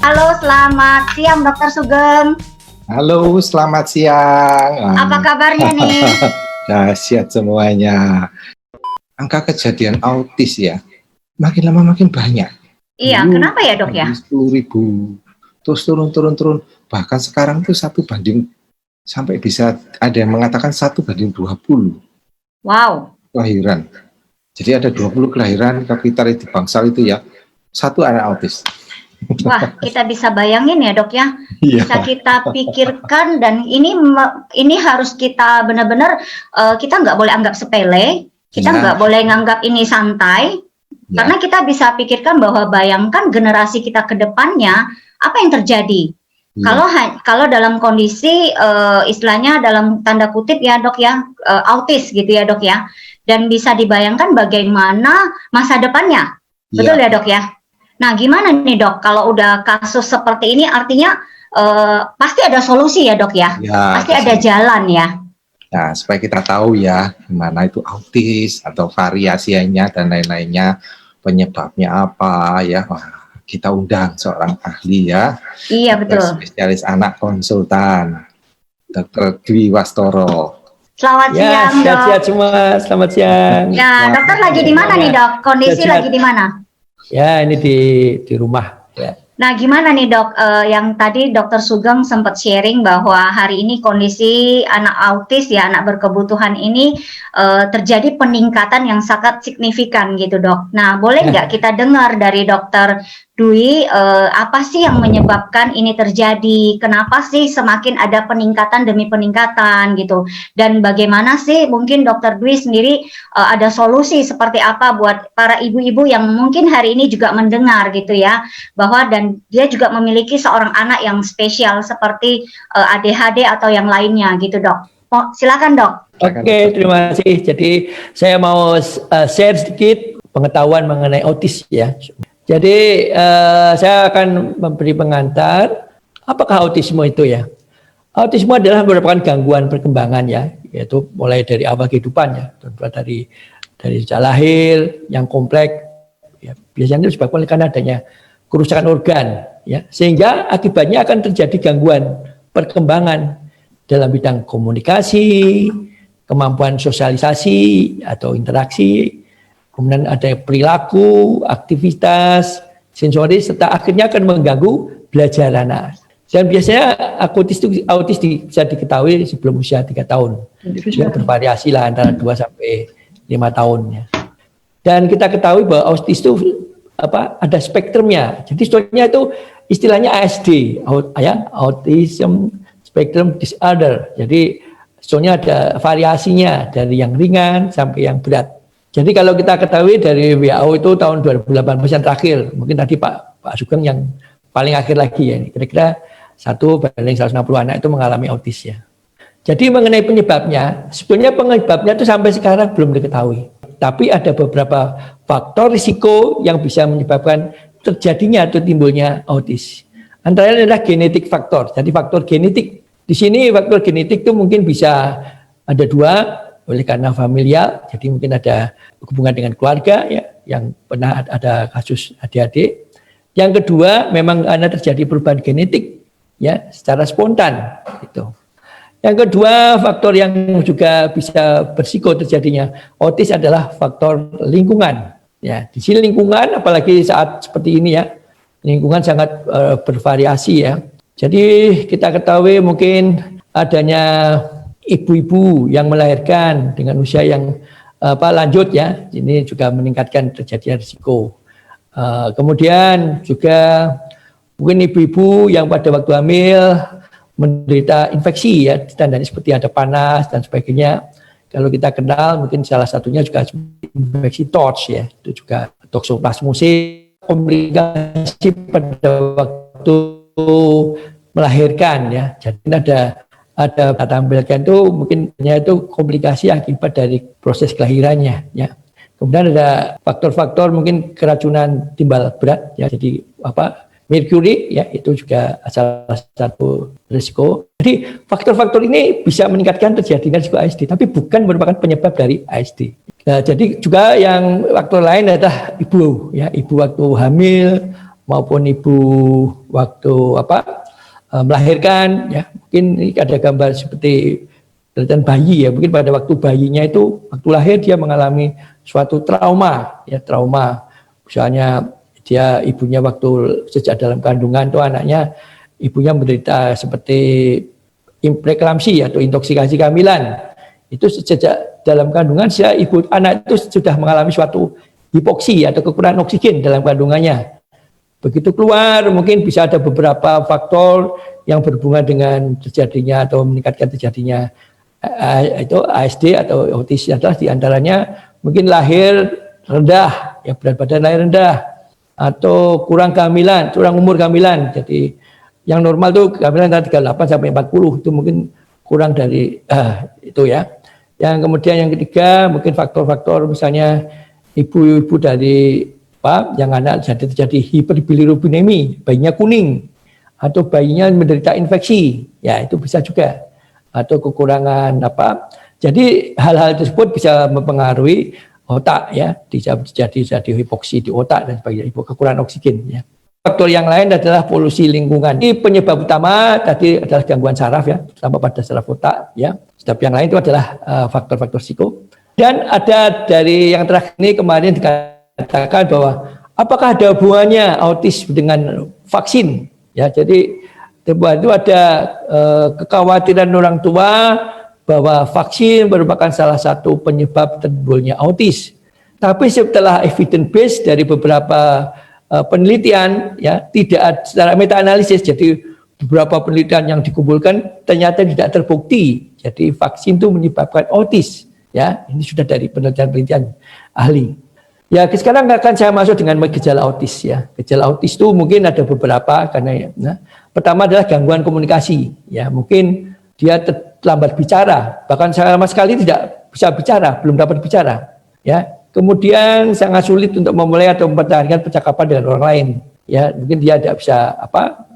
Halo, selamat siang Dokter Sugeng. Halo, selamat siang. Apa kabarnya nih? Dahsyat semuanya. Angka kejadian autis ya, makin lama makin banyak. Iya, kenapa ya dok ya? 10.000, terus turun. Bahkan sekarang tuh 1 banding, sampai bisa ada yang mengatakan 1:20. Wow. Kelahiran. Jadi ada 20 kelahiran kapital di Bangsal itu ya, 1 anak autis. Wah, kita bisa bayangin ya dok ya, bisa Iya. kita pikirkan, dan ini harus kita benar-benar kita nggak boleh anggap sepele, kita nggak boleh nganggap ini santai, karena kita bisa pikirkan bahwa bayangkan generasi kita ke depannya apa yang terjadi. Kalau dalam kondisi istilahnya dalam tanda kutip ya dok ya, autis gitu ya dok ya, dan bisa dibayangkan bagaimana masa depannya, betul ya dok ya. Nah, gimana nih dok, kalau udah kasus seperti ini artinya pasti ada solusi ya dok ya? Pasti ada jalan ya? Nah, supaya kita tahu ya, gimana itu autis atau variasinya dan lain-lainnya, penyebabnya apa ya, kita undang seorang ahli ya. Iya, betul. Spesialis anak konsultan, Dr. Dwi Wastoro. Selamat siang dok. Sehat-sehat semua, selamat siang. Ya, dokter lagi di mana nih dok? Kondisi lagi di mana? Ya, ini di rumah. Ya. Nah, gimana nih dok, yang tadi Dokter Sugeng sempat sharing bahwa hari ini kondisi anak autis ya, anak berkebutuhan ini terjadi peningkatan yang sangat signifikan gitu dok. Nah, boleh nggak kita dengar dari Dokter Dwi, apa sih yang menyebabkan ini terjadi? Kenapa sih semakin ada peningkatan demi peningkatan gitu? Dan bagaimana sih mungkin Dokter Dwi sendiri ada solusi seperti apa buat para ibu-ibu yang mungkin hari ini juga mendengar gitu ya, bahwa dan dia juga memiliki seorang anak yang spesial seperti ADHD atau yang lainnya gitu dok. Silakan dok. Oke, terima kasih. Jadi saya mau share sedikit pengetahuan mengenai autis ya. Jadi saya akan memberi pengantar apakah autisme itu ya. Autisme adalah merupakan gangguan perkembangan ya, yaitu mulai dari awal kehidupan ya, dari sejak lahir yang kompleks ya, biasanya disebabkan karena adanya kerusakan organ ya, sehingga akibatnya akan terjadi gangguan perkembangan dalam bidang komunikasi, kemampuan sosialisasi atau interaksi, kemudian ada perilaku, aktivitas, sensoris, serta akhirnya akan mengganggu belajar anak. Dan biasanya autis bisa diketahui sebelum usia 3 tahun. Ya, bervariasi lah antara 2 sampai 5 tahun ya. Dan kita ketahui bahwa autis itu ada spektrumnya. Jadi sebetulnya itu istilahnya ASD, Autism Spectrum Disorder. Jadi sebetulnya ada variasinya dari yang ringan sampai yang berat. Jadi kalau kita ketahui dari WHO itu tahun 2018 yang terakhir, mungkin tadi Pak Sugeng yang paling akhir lagi ya, kira-kira 1/160 anak itu mengalami autis ya. Jadi mengenai penyebabnya, sebenarnya penyebabnya itu sampai sekarang belum diketahui. Tapi ada beberapa faktor risiko yang bisa menyebabkan terjadinya atau timbulnya autis. Antara lain adalah genetik faktor. Jadi faktor genetik. Di sini faktor genetik itu mungkin bisa ada 2, oleh karena familial, jadi mungkin ada hubungan dengan keluarga ya, yang pernah ada kasus ADHD. Yang kedua, memang karena terjadi perubahan genetik ya, secara spontan gitu. Yang kedua, faktor yang juga bisa berisiko terjadinya autis adalah faktor lingkungan. Ya, di sini lingkungan, apalagi saat seperti ini ya, lingkungan sangat bervariasi ya. Jadi kita ketahui mungkin adanya ibu-ibu yang melahirkan dengan usia yang lanjut ya, ini juga meningkatkan terjadinya risiko. Kemudian juga mungkin ibu-ibu yang pada waktu hamil menderita infeksi ya, tandanya seperti ada panas dan sebagainya. Kalau kita kenal mungkin salah satunya juga infeksi TORCH ya, itu juga toksoplasmosis, komplikasi pada waktu melahirkan ya. Jadi ada tampilkan itu mungkin itu komplikasi akibat dari proses kelahirannya ya. Kemudian ada faktor-faktor mungkin keracunan timbal berat ya, jadi merkuri ya, itu juga salah satu risiko. Jadi faktor-faktor ini bisa meningkatkan terjadinya risiko ASD, tapi bukan merupakan penyebab dari ASD. Nah, jadi juga yang faktor lain adalah ibu ya, ibu waktu hamil maupun ibu waktu melahirkan, ya mungkin ini ada gambar seperti kelihatan bayi ya, mungkin pada waktu bayinya itu waktu lahir dia mengalami suatu trauma, ya trauma, misalnya dia ibunya waktu sejak dalam kandungan itu anaknya ibunya menderita seperti preeklamsi atau intoksikasi kehamilan, itu sejak dalam kandungan ibu anak itu sudah mengalami suatu hipoksi atau kekurangan oksigen dalam kandungannya. Begitu keluar mungkin bisa ada beberapa faktor yang berhubungan dengan terjadinya atau meningkatkan terjadinya itu ASD atau autis, adalah diantaranya mungkin lahir rendah, ya berat badan lahir rendah, atau kurang kehamilan, kurang umur kehamilan. Jadi yang normal tuh kehamilan antara 38 sampai 40, itu mungkin kurang dari itu ya. Yang kemudian yang ketiga mungkin faktor-faktor misalnya ibu-ibu dari yang anak terjadi hiperbilirubinemia, bayinya kuning, atau bayinya menderita infeksi, ya itu bisa juga, atau kekurangan jadi hal-hal tersebut bisa mempengaruhi otak, ya bisa terjadi hipoksi di otak dan sebagainya, kekurangan oksigen, ya. Faktor yang lain adalah polusi lingkungan. Ini penyebab utama tadi adalah gangguan saraf, ya, terutama pada saraf otak, ya. Sebab yang lain itu adalah faktor-faktor psiko. Dan ada dari yang terakhir ini kemarin dikatakan bahwa apakah ada hubungannya autis dengan vaksin, ya. Jadi itu ada kekhawatiran orang tua bahwa vaksin merupakan salah satu penyebab timbulnya autis. Tapi setelah evidence base dari beberapa penelitian, ya tidak secara meta analisis, jadi beberapa penelitian yang dikumpulkan ternyata tidak terbukti. Jadi vaksin itu menyebabkan autis, ya. Ini sudah dari penelitian ahli. Ya, sekarang akan saya masuk dengan gejala autis, ya. Gejala autis itu mungkin ada beberapa karena pertama adalah gangguan komunikasi, ya. Mungkin dia terlambat bicara, bahkan sama sekali tidak bisa bicara, belum dapat bicara, ya. Kemudian sangat sulit untuk memulai atau mempertahankan percakapan dengan orang lain, ya. Mungkin dia tidak bisa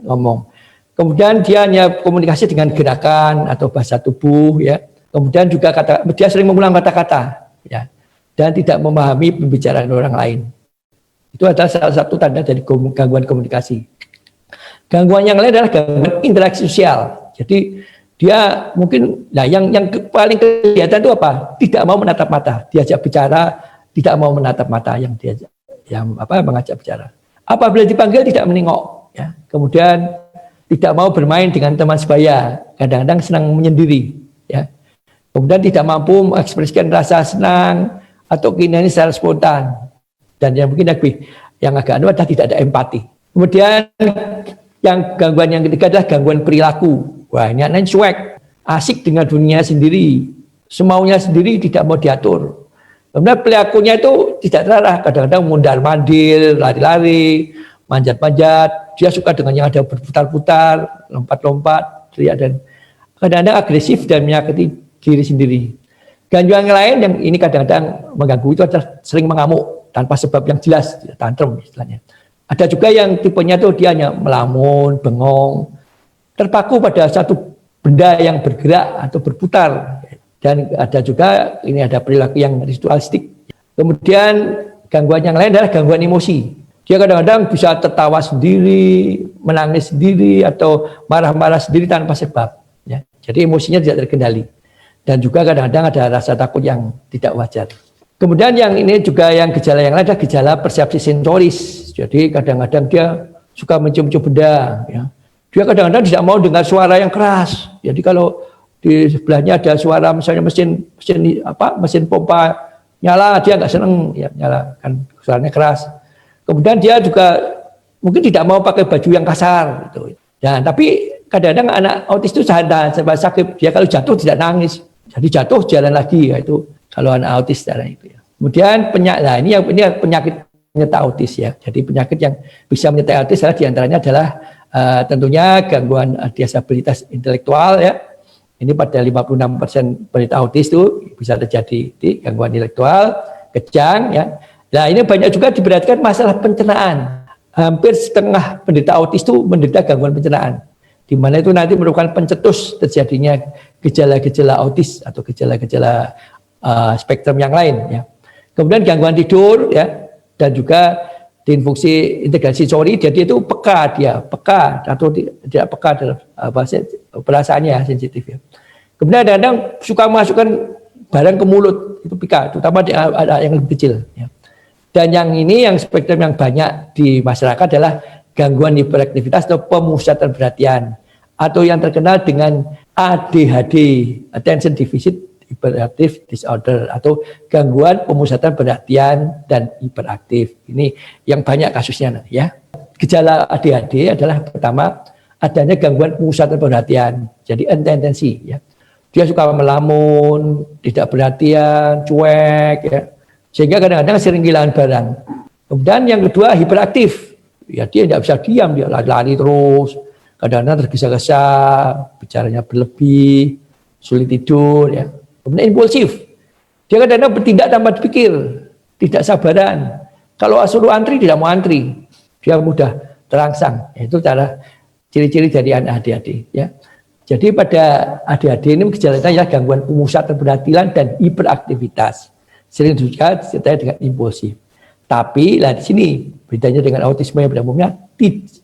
ngomong. Kemudian dia hanya komunikasi dengan gerakan atau bahasa tubuh, ya. Kemudian juga dia sering mengulang kata-kata, ya. Dan tidak memahami pembicaraan orang lain. Itu adalah salah satu tanda dari gangguan komunikasi. Gangguan yang lain adalah gangguan interaksi sosial. Jadi dia mungkin, yang paling kelihatan itu apa? Tidak mau menatap mata. Diajak bicara, tidak mau menatap mata yang mengajak bicara. Apabila dipanggil tidak menengok, ya. Kemudian tidak mau bermain dengan teman sebaya. Kadang-kadang senang menyendiri, ya. Kemudian tidak mampu mengekspresikan rasa senang atau keinginan secara spontan, dan yang mungkin yang agak adalah tidak ada empati. Kemudian yang gangguan yang ketiga adalah gangguan perilaku. Wah, ini anaknya cuek, asik dengan dunia sendiri, semaunya sendiri, tidak mau diatur. Kemudian perilakunya itu tidak terarah, kadang-kadang mundar-mandir, lari-lari, manjat-manjat. Dia suka dengan yang ada berputar-putar, lompat-lompat, teriak, dan kadang-kadang agresif dan menyakiti diri sendiri. Gangguan yang lain yang ini kadang-kadang mengganggu itu adalah sering mengamuk tanpa sebab yang jelas, tantrum istilahnya. Ada juga yang tipenya itu dia hanya melamun, bengong, terpaku pada satu benda yang bergerak atau berputar. Dan ada juga ini ada perilaku yang ritualistik. Kemudian gangguan yang lain adalah gangguan emosi. Dia kadang-kadang bisa tertawa sendiri, menangis sendiri, atau marah-marah sendiri tanpa sebab, ya. Jadi emosinya tidak terkendali. Dan juga kadang-kadang ada rasa takut yang tidak wajar. Kemudian yang ini juga yang gejala yang lain adalah gejala persepsi sensoris. Jadi kadang-kadang dia suka mencium-cium benda, ya. Dia kadang-kadang tidak mau dengar suara yang keras. Jadi kalau di sebelahnya ada suara misalnya mesin pompa nyala, dia nggak seneng, ya, nyala kan suaranya keras. Kemudian dia juga mungkin tidak mau pakai baju yang kasar, gitu. Dan tapi kadang-kadang anak autis itu sakit, dia kalau jatuh tidak nangis. Jadi jatuh jalan lagi, ya itu kalau anak autis darah itu, ya. Kemudian ini penyakit penyerta autis, ya. Jadi penyakit yang bisa menyertai autis adalah diantaranya adalah tentunya gangguan disabilitas intelektual, ya. Ini pada 56% penderita autis itu bisa terjadi di gangguan intelektual, kejang, ya. Nah ini banyak juga diberatkan masalah pencernaan. Hampir setengah penderita autis itu menderita gangguan pencernaan, di mana itu nanti merupakan pencetus terjadinya gejala-gejala autis atau gejala-gejala spektrum yang lain, ya. Kemudian gangguan tidur, ya, dan juga dengan fungsi integrasi sensori, jadi itu peka atau tidak peka dalam perasaannya, sensitif ya. Kemudian kadang-kadang suka masukkan barang ke mulut, itu peka, terutama ada yang lebih kecil ya. Dan yang ini yang spektrum yang banyak di masyarakat adalah gangguan hiperaktivitas atau pemusatan perhatian, atau yang terkenal dengan ADHD, Attention Deficit Hyperactive Disorder, atau gangguan pemusatan perhatian dan hiperaktif. Ini yang banyak kasusnya ya. Gejala ADHD adalah pertama adanya gangguan pemusatan perhatian, jadi intensi ya. Dia suka melamun, tidak perhatian, cuek ya. Sehingga kadang-kadang sering kehilangan barang. Kemudian yang kedua hiperaktif. Ya dia tidak bisa diam, dia lari-lari terus. Kadang-kadang tergesa-gesa, bicaranya berlebih, sulit tidur ya. Kemudian impulsif. Dia kadang-kadang bertindak tanpa dipikir, tidak sabaran. Kalau suruh antri tidak mau antri. Dia mudah terangsang. Itu cara ciri-ciri dari anak ADHD ya. Jadi pada ADHD ini gejalanya adalah gangguan pemusatan perhatian dan hiperaktivitas. Sering juga disertai dengan impulsif. Tapi lah di sini bedanya dengan autisme yang pada umumnya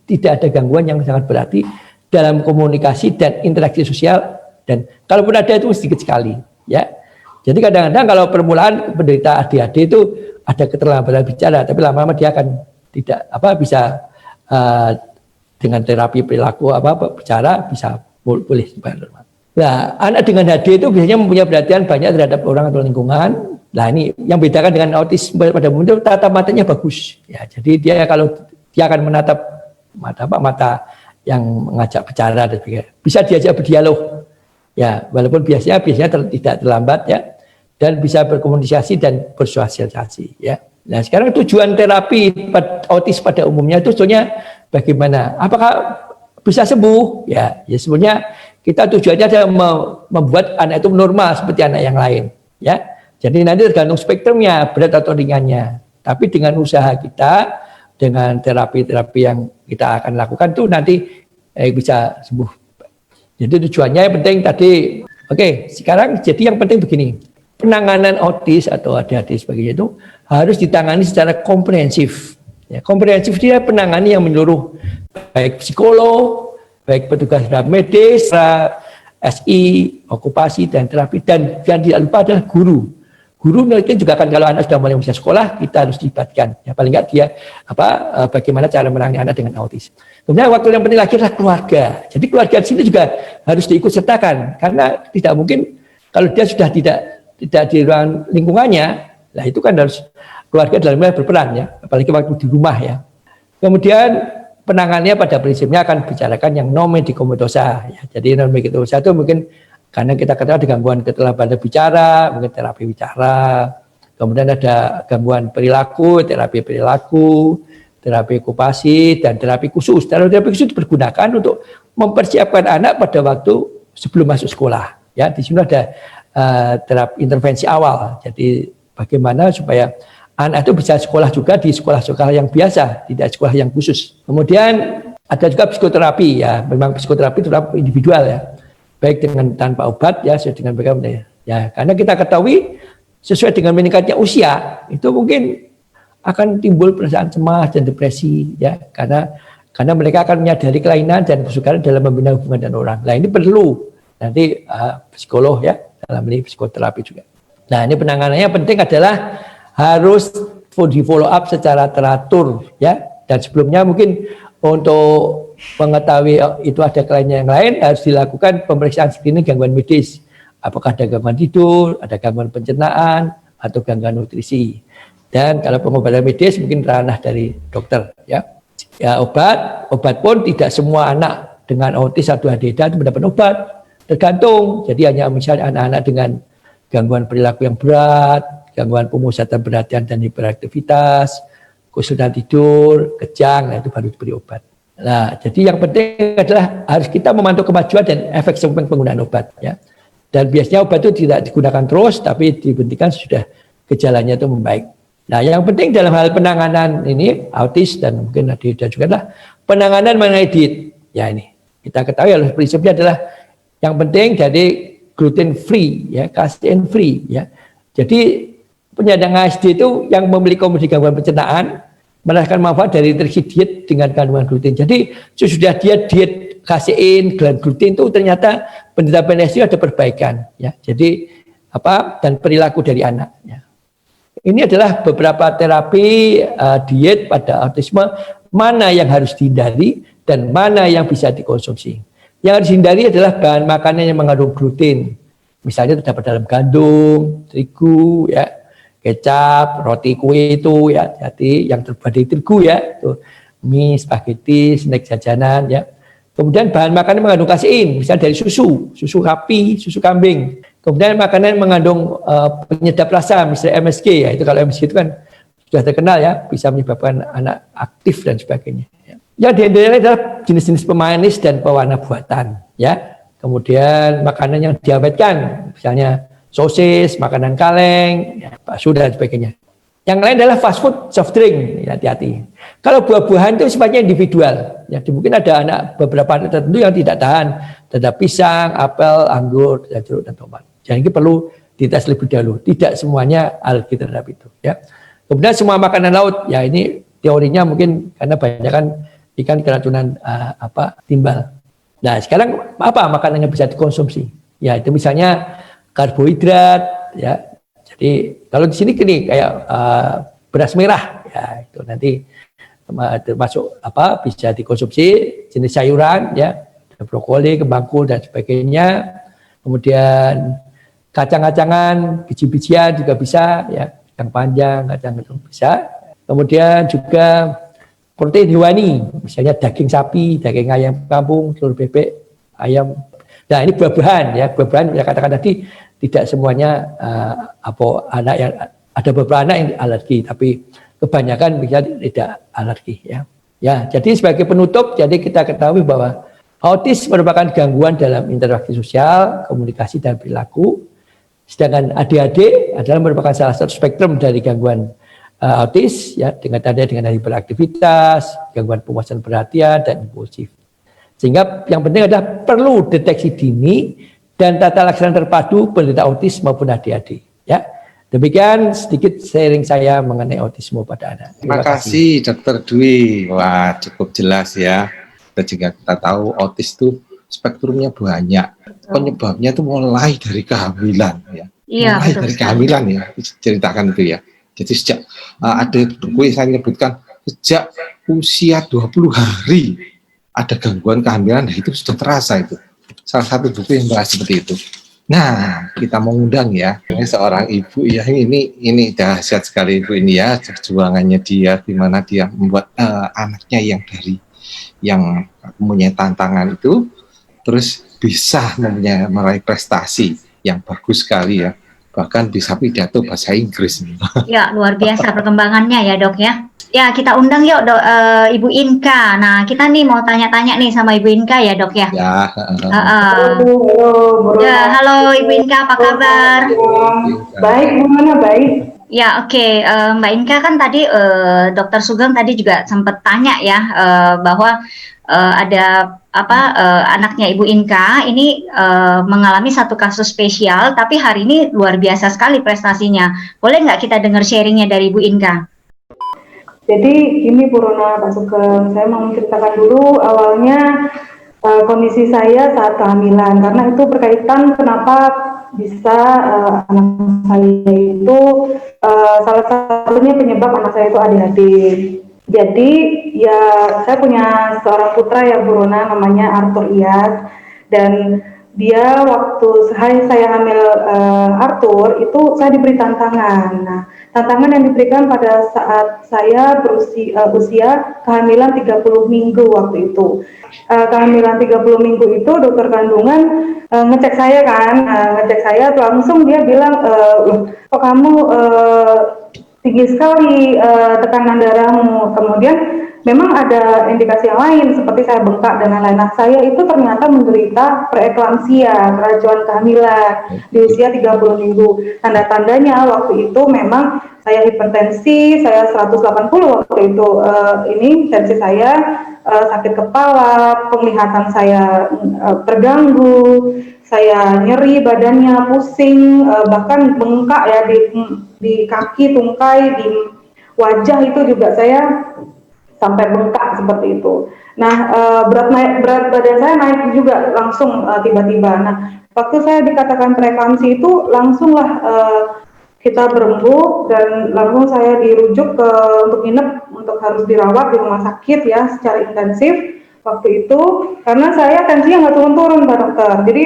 tidak ada gangguan yang sangat berarti dalam komunikasi dan interaksi sosial, dan kalaupun ada itu sedikit sekali ya. Jadi kadang-kadang kalau permulaan penderita ADHD itu ada keterlambatan bicara, tapi lama-lama dia akan tidak bisa dengan terapi perilaku bicara bisa boleh normal. Nah, anak dengan ADHD itu biasanya mempunyai perhatian banyak terhadap orang atau lingkungan. Nah, ini yang bedakan dengan autisme pada umumnya tatap matanya bagus. Ya, jadi dia kalau dia akan menatap mata yang mengajak bicara dan sebagainya. Bisa diajak berdialog. Ya, walaupun biasanya tidak terlambat ya, dan bisa berkomunikasi dan bersosialisasi ya. Nah, sekarang tujuan terapi autis pada umumnya itu sebetulnya bagaimana? Apakah bisa sembuh? Ya sebenarnya kita tujuannya adalah membuat anak itu normal seperti anak yang lain ya. Jadi nanti tergantung spektrumnya, berat atau ringannya. Tapi dengan usaha kita, dengan terapi-terapi yang kita akan lakukan itu nanti bisa sembuh. Jadi tujuannya yang penting tadi. Oke, sekarang jadi yang penting begini. Penanganan autis atau ADHD sebagainya itu harus ditangani secara komprehensif. Ya, komprehensif dia penangani yang menyeluruh, baik psikolog, baik petugas medis, SI, okupasi dan terapi, dan yang tidak lupa adalah guru. Guru mungkin juga kan kalau anak sudah mulai usia sekolah kita harus dilibatkan. Ya paling enggak dia bagaimana cara menangani anak dengan autis. Kemudian waktu yang penting lagi adalah keluarga. Jadi keluarga di sini juga harus diikut sertakan karena tidak mungkin kalau dia sudah tidak di ruang lingkungannya, lah itu kan harus keluarga dalamnya berperan ya, apalagi waktu di rumah ya. Kemudian penanganannya pada prinsipnya akan bicarakan yang non medikamentosa ya. Jadi non medikamentosa itu mungkin karena kita kenal ada gangguan keterlambatan bicara, mungkin terapi bicara, kemudian ada gangguan perilaku, terapi okupasi, dan terapi khusus. Terapi khusus dipergunakan untuk mempersiapkan anak pada waktu sebelum masuk sekolah. Ya, di sini ada terapi intervensi awal. Jadi bagaimana supaya anak itu bisa sekolah juga di sekolah-sekolah yang biasa, tidak sekolah yang khusus. Kemudian ada juga psikoterapi ya, memang psikoterapi itu individual ya. Baik dengan tanpa obat ya, sesuai dengan bagaimana ya. Karena kita ketahui sesuai dengan meningkatnya usia itu mungkin akan timbul perasaan cemas dan depresi ya, karena mereka akan menyadari kelainan dan kesukaran dalam membina hubungan dengan orang. Nah ini perlu nanti psikolog ya, dalam ini psikoterapi juga. Nah ini penanganannya penting adalah harus di follow up secara teratur ya, dan sebelumnya mungkin untuk mengetahui itu ada kelainan yang lain harus dilakukan pemeriksaan screening gangguan medis. Apakah ada gangguan tidur, ada gangguan pencernaan, atau gangguan nutrisi. Dan kalau pengobatan medis mungkin ranah dari dokter ya. Ya obat pun tidak semua anak dengan autis atau ADHD itu mendapat obat. Tergantung. Jadi hanya misalnya anak-anak dengan gangguan perilaku yang berat, gangguan pemusatan perhatian dan hiperaktivitas, kesulitan tidur, kejang, nah itu baru diberi obat. Nah, jadi yang penting adalah harus kita memantau kemajuan dan efek samping penggunaan obat ya. Dan biasanya obat itu tidak digunakan terus, tapi dihentikan sudah gejalanya itu membaik. Nah, yang penting dalam hal penanganan ini autis dan mungkin ADHD juga adalah penanganan mengenai diet. Ya ini kita ketahui harus prinsipnya adalah yang penting jadi gluten free ya, casein free ya. Jadi penyandang ASD itu yang memiliki kondisi gangguan pencernaan merasakan manfaat dari nutrisi diet dengan kandungan gluten. Jadi sesudah dia diet kasein, gluten itu ternyata penderita PNS ada perbaikan ya. Jadi dan perilaku dari anak ya. Ini adalah beberapa terapi diet pada autisme, mana yang harus dihindari dan mana yang bisa dikonsumsi. Yang harus dihindari adalah bahan makanan yang mengandung gluten. Misalnya terdapat dalam gandum, terigu, ya, kecap, roti kue itu, ya, jadi yang terbuat dari terigu ya, itu mie, spaghetti, snack jajanan, ya. Kemudian bahan makanan mengandung kasein, misalnya dari susu sapi, susu kambing. Kemudian makanan mengandung penyedap rasa, misalnya MSG, ya, itu kalau MSG itu kan sudah terkenal ya, bisa menyebabkan anak aktif dan sebagainya. Ya. Yang dihindari adalah jenis-jenis pemanis dan pewarna buatan, ya. Kemudian makanan yang diawetkan, misalnya sosis, makanan kaleng, ya, bakso dan sebagainya. Yang lain adalah fast food, soft drink, ya, hati-hati. Kalau buah-buahan itu sifatnya individual, ya, mungkin ada beberapa anak tertentu yang tidak tahan terhadap pisang, apel, anggur, jeruk dan tomat. Jadi perlu dites lebih dahulu. Tidak semuanya alergi terhadap itu. Ya. Kemudian semua makanan laut, ya ini teorinya mungkin karena banyak kan ikan keracunan timbal. Nah sekarang apa makanan yang bisa dikonsumsi? Ya itu misalnya karbohidrat, ya. Jadi kalau di sini gini kayak beras merah, ya itu nanti termasuk bisa dikonsumsi jenis sayuran, ya, brokoli, kembang kol dan sebagainya. Kemudian kacang-kacangan, biji-bijian juga bisa, ya, kacang panjang, kacang itu bisa. Kemudian juga protein hewani, misalnya daging sapi, daging ayam kampung, telur bebek, ayam. Nah ini buah-buahan, ya, buah-buahan yang katakan tadi tidak semuanya anak yang ada beberapa anak yang alergi, tapi kebanyakan bisa tidak alergi, ya. Ya, jadi sebagai penutup, jadi kita ketahui bahwa autis merupakan gangguan dalam interaksi sosial, komunikasi dan perilaku. Sedangkan ADHD adalah merupakan salah satu spektrum dari gangguan autis, ya, dengan hiperaktivitas, gangguan penguasaan perhatian dan impulsif. Sehingga yang penting adalah perlu deteksi dini dan tata laksana terpadu penderita autis maupun ADHD. Ya, demikian sedikit sharing saya mengenai autisme pada anak. Terima kasih Dr. Dwi. Wah, cukup jelas ya. Kita juga kita tahu autis itu spektrumnya banyak. Penyebabnya itu mulai dari kehamilan, ya. Iya, mulai dari kehamilan ya, ceritakan itu ya. Jadi sejak ada buku yang saya menyebutkan sejak usia 20 hari ada gangguan kehamilan, nah itu sudah terasa itu. Salah satu buku yang bahas seperti itu. Nah, kita mengundang ya, ini seorang ibu ya, ini dahsyat sekali ibu ini ya, perjuangannya dia, di mana dia membuat anaknya yang mempunyai tantangan itu, terus bisa meraih prestasi yang bagus sekali ya. Bahkan bisa pidato bahasa Inggris. Ya, luar biasa perkembangannya ya dok ya. Ya, kita undang yuk Ibu Inka. Nah, kita nih mau tanya-tanya nih sama Ibu Inka ya dok ya. Ya. Halo Ibu Inka, apa kabar? Baik, gimana baik? Ya, oke. Mbak Inka kan tadi Dokter Sugeng tadi juga sempat tanya ya bahwa ada anaknya Ibu Inka ini mengalami satu kasus spesial, tapi hari ini luar biasa sekali prestasinya. Boleh nggak kita dengar sharingnya dari Ibu Inka? Jadi ini Purona Pak Sugeng, saya mau menceritakan dulu awalnya kondisi saya saat kehamilan, karena itu berkaitan kenapa bisa anak saya itu salah satunya penyebab anak saya itu ADHD. Jadi ya saya punya seorang putra ya Purona, namanya Arthur Iyad, dan dia waktu saya hamil Arthur itu saya diberi tantangan. Nah, tantangan yang diberikan pada saat saya usia kehamilan 30 minggu waktu itu. Kehamilan 30 minggu itu dokter kandungan ngecek saya kan, ngecek saya langsung dia bilang, kok kamu tinggi sekali tekanan darahmu. Kemudian memang ada indikasi yang lain seperti saya bengkak dan lain-lain. Nah, saya itu ternyata menderita preeklamsia, keracunan kehamilan di usia 30 minggu. Tanda-tandanya waktu itu memang saya hipertensi, saya 180 waktu itu. Ini tensi saya sakit kepala, penglihatan saya terganggu, saya nyeri badannya, pusing, bahkan bengkak ya di kaki, tungkai, di wajah itu juga saya sampai bengkak seperti itu. Nah, berat badan saya naik juga langsung tiba-tiba. Nah, waktu saya dikatakan preeklamsi itu langsunglah kita berembuk dan langsung saya dirujuk untuk nginep, untuk harus dirawat di rumah sakit ya secara intensif waktu itu, karena saya tensinya nggak turun-turun Pak Dokter. Jadi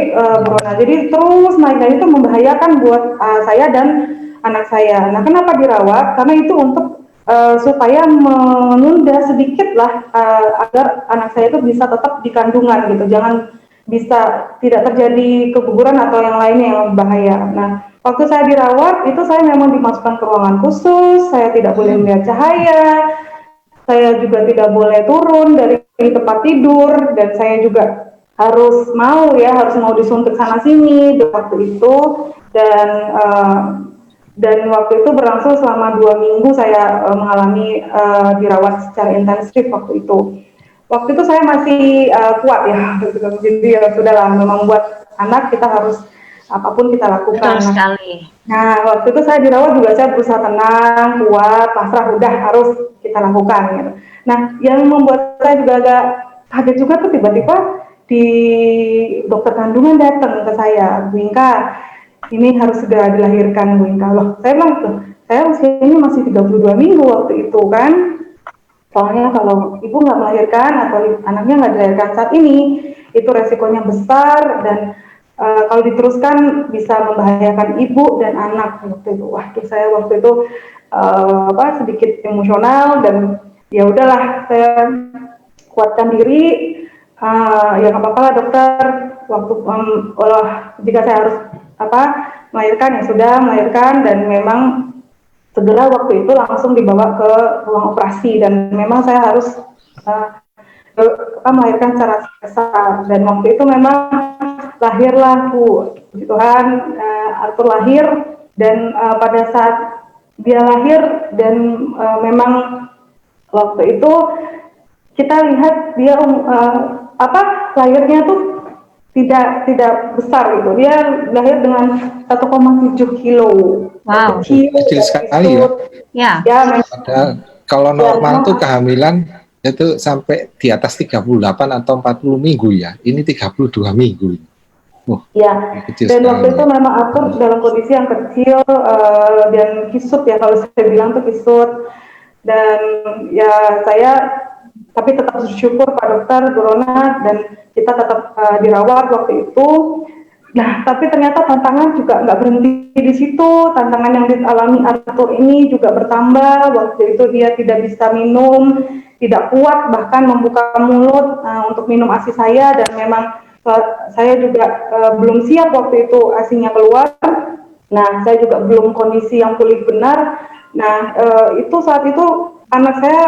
jadi terus naik dan itu membahayakan buat saya dan anak saya. Nah, kenapa dirawat? Karena itu untuk supaya menunda sedikit lah agar anak saya itu bisa tetap di kandungan gitu, jangan bisa tidak terjadi keguguran atau yang lainnya yang berbahaya. Nah, waktu saya dirawat itu saya memang dimasukkan ke ruangan khusus, saya tidak boleh melihat cahaya, saya juga tidak boleh turun dari tempat tidur, dan saya juga harus mau disuntik sana sini waktu itu, dan waktu itu berlangsung selama 2 minggu saya mengalami dirawat secara intensif waktu itu. Waktu itu saya masih kuat ya, jadi ya sudahlah, memang buat anak kita harus apapun kita lakukan. Betul sekali. Nah, waktu itu saya dirawat juga saya berusaha tenang, kuat, pasrah, udah harus kita lakukan gitu. Nah, yang membuat saya juga agak kaget juga tuh tiba-tiba di dokter kandungan datang ke saya, Bu Inka, ini harus segera dilahirkan Bu Inka. Loh, saya bilang tuh, saya usianya masih 32 minggu waktu itu kan. Soalnya kalau ibu nggak melahirkan atau anaknya nggak dilahirkan saat ini, itu resikonya besar dan kalau diteruskan bisa membahayakan ibu dan anak waktu itu. Wah, saya waktu itu sedikit emosional dan ya udahlah saya kuatkan diri. Ya nggak apa-apa lah dokter. Waktu jika saya harus melahirkan ya sudah melahirkan, dan memang segera waktu itu langsung dibawa ke ruang operasi dan memang saya harus melahirkan secara sesar, dan waktu itu memang lahirlah puji Tuhan, Arthur lahir, dan pada saat dia lahir dan memang waktu itu kita lihat dia lahirnya tuh tidak besar gitu, dia lahir dengan 1,7 kilo. Wow. Kecil sekali ya. Ya. Padahal kalau normal tuh kehamilan itu sampai di atas 38 atau 40 minggu ya. Ini 32 minggu. Ya. Dan waktu itu memang Arthur dalam kondisi yang kecil dan kisut ya, kalau saya bilang tuh kisut. Dan ya saya tapi tetap bersyukur Pak Dokter, Bu Rona, dan kita tetap dirawat waktu itu. Nah, tapi ternyata tantangan juga nggak berhenti di situ. Tantangan yang dialami Arthur ini juga bertambah. Waktu itu dia tidak bisa minum, tidak kuat bahkan membuka mulut untuk minum ASI saya, dan memang saya juga belum siap waktu itu ASInya keluar. Nah, saya juga belum kondisi yang pulih benar. Nah, itu saat itu anak saya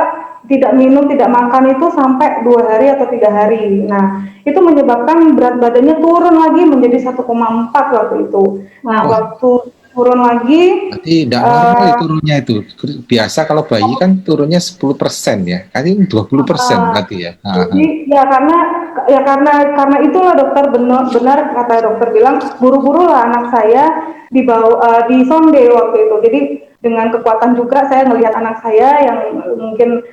tidak minum, tidak makan itu sampai 2 hari atau 3 hari. Nah, itu menyebabkan berat badannya turun lagi menjadi 1,4 waktu itu. Nah, waktu turun lagi. Berarti tidak normal turunnya itu. Biasa kalau bayi kan turunnya 10% ya. Kan ini 20% berarti ya. Jadi ya karena itulah dokter, benar kata dokter bilang, buru-buru lah anak saya dibawa di sonde waktu itu. Jadi dengan kekuatan juga saya melihat anak saya yang mungkin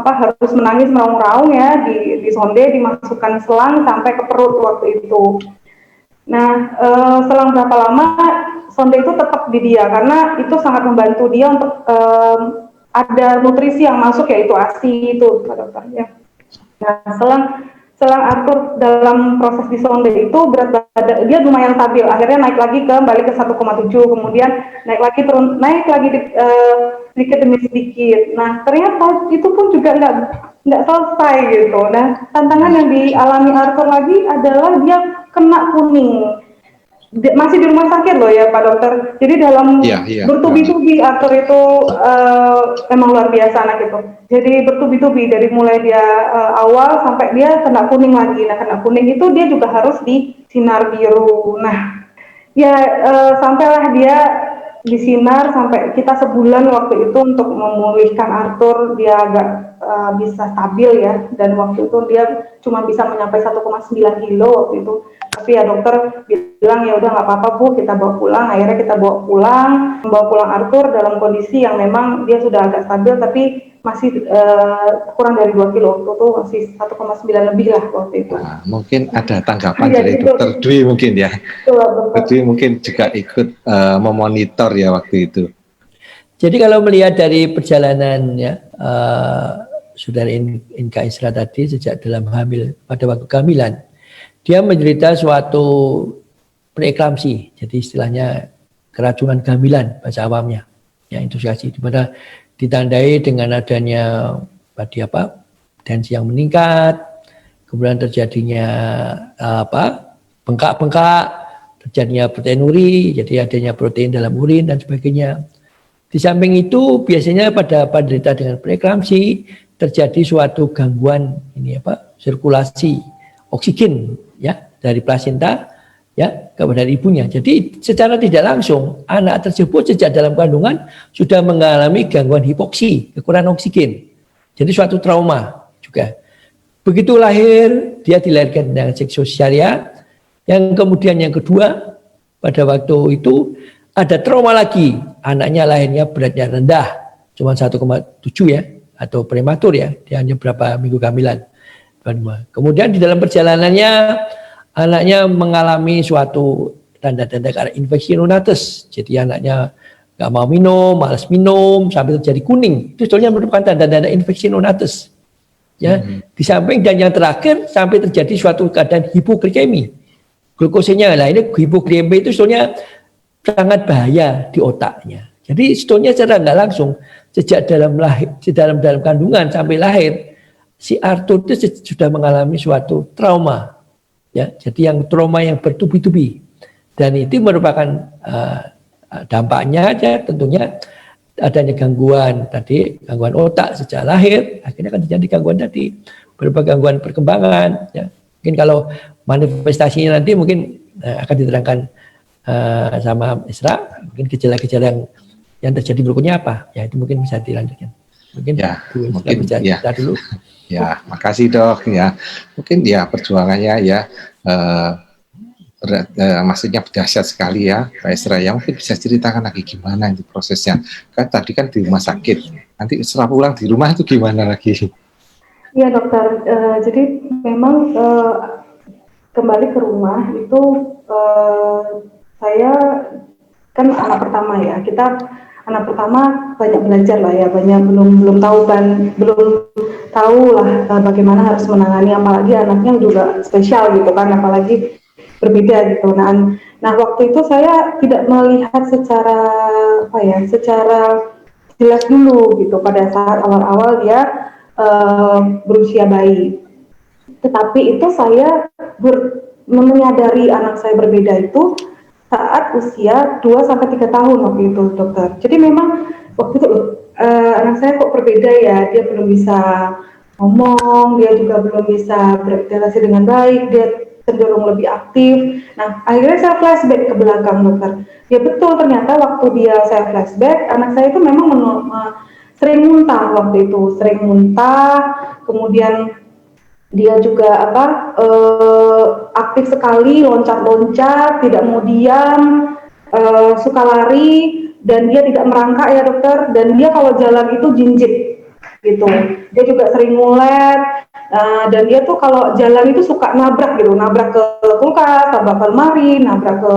harus menangis meraung-raung ya, di sonde, dimasukkan selang sampai ke perut waktu itu. Nah, selang berapa lama sonde itu tetap di dia karena itu sangat membantu dia untuk ada nutrisi yang masuk, yaitu ASI itu Pak Dokter ya. Nah, selang Arthur dalam proses di sonde itu berat badan dia lumayan stabil, akhirnya naik lagi kembali ke 1,7, kemudian naik lagi sedikit demi sedikit. Nah, ternyata itu pun juga nggak selesai gitu. Nah, tantangan yang dialami Arthur lagi adalah dia kena kuning. Masih di rumah sakit loh ya Pak Dokter. Jadi dalam bertubi-tubi Arthur itu emang luar biasa anak itu. Jadi bertubi-tubi dari mulai dia awal sampai dia kena kuning lagi. Nah, kena kuning itu dia juga harus di sinar biru. Nah, ya sampailah dia di sinar sampai kita sebulan waktu itu untuk memulihkan Arthur, dia agak bisa stabil ya, dan waktu itu dia cuma bisa mencapai 1,9 kilo waktu itu. Tapi ya dokter bilang ya udah nggak apa-apa Bu, kita bawa pulang. Akhirnya kita bawa pulang Arthur dalam kondisi yang memang dia sudah agak stabil, tapi masih kurang dari 2 kilo. Waktu itu masih 1,9 lebih lah waktu itu. Nah, mungkin ada tanggapan Ya, dari gitu. Dokter Dwi mungkin ya. Betul, Dokter Dwi mungkin juga ikut memonitor ya waktu itu. Jadi kalau melihat dari perjalanan ya saudara Inka Isra tadi sejak dalam hamil pada waktu kehamilan, dia menderita suatu preeklamsi, jadi istilahnya keracunan kehamilan bahasa awamnya, ya intoksiasi, di mana ditandai dengan adanya tensi yang meningkat, kemudian terjadinya bengkak-bengkak, terjadinya proteinuri, jadi adanya protein dalam urin dan sebagainya. Di samping itu biasanya pada penderita dengan preeklamsi terjadi suatu gangguan sirkulasi oksigen ya dari plasenta ya kepada ibunya. Jadi secara tidak langsung anak tersebut sejak dalam kandungan sudah mengalami gangguan hipoksi, kekurangan oksigen. Jadi suatu trauma juga. Begitu lahir dia dilahirkan dengan seksosaria. Yang kemudian yang kedua pada waktu itu ada trauma lagi, anaknya lahirnya beratnya rendah, cuma 1,7 ya, atau prematur ya, dia hanya berapa minggu kehamilan. Kemudian di dalam perjalanannya, anaknya mengalami suatu tanda-tanda infeksi neonates, jadi anaknya nggak mau minum, malas minum, sampai terjadi kuning, itu sebetulnya merupakan tanda-tanda infeksi neonates. Ya, di samping dan yang terakhir sampai terjadi suatu keadaan hipoglikemi, glukosanya, lah ini hipoglikemi itu sebetulnya sangat bahaya di otaknya. Jadi sebetulnya secara nggak langsung sejak dalam kandungan sampai lahir si Arthur itu sudah mengalami suatu trauma, ya. Jadi yang trauma yang bertubi-tubi dan itu merupakan dampaknya aja tentunya adanya gangguan otak sejak lahir, akhirnya akan terjadi gangguan tadi berupa gangguan perkembangan. Ya. Mungkin kalau manifestasinya nanti mungkin akan diterangkan sama Isra, mungkin gejala-gejala yang terjadi berikutnya apa? Ya itu mungkin bisa dilanjutkan. Mungkin ya, mungkin bisa ya. Dulu. Ya, makasih Dok ya. Mungkin ya perjuangannya ya maksudnya dahsyat sekali ya Pak Isra ya. Mungkin bisa ceritakan lagi gimana itu prosesnya. Kan tadi kan di rumah sakit. Nanti setelah pulang di rumah itu gimana lagi? Iya dokter. Jadi memang kembali ke rumah itu saya kan anak pertama ya, kita anak pertama banyak belajar lah ya, belum tahu lah bagaimana harus menangani, apalagi anaknya juga spesial gitu kan, apalagi berbeda gitu. Nah waktu itu saya tidak melihat secara jelas dulu gitu pada saat awal-awal dia berusia bayi. Tetapi itu saya menyadari anak saya berbeda itu saat usia 2-3 tahun waktu itu dokter. Jadi memang waktu itu anak saya kok berbeda ya, dia belum bisa ngomong, dia juga belum bisa berinteraksi dengan baik, dia cenderung lebih aktif. Nah akhirnya saya flashback ke belakang dokter. Ya betul, ternyata waktu saya flashback, anak saya itu memang sering muntah waktu itu, kemudian dia juga aktif sekali, loncat-loncat, tidak mau diam, suka lari, dan dia tidak merangkak ya dokter, dan dia kalau jalan itu jinjit gitu. Dia juga sering ngulet, dan dia tuh kalau jalan itu suka nabrak ke kulkas, nabrak ke lemari, nabrak ke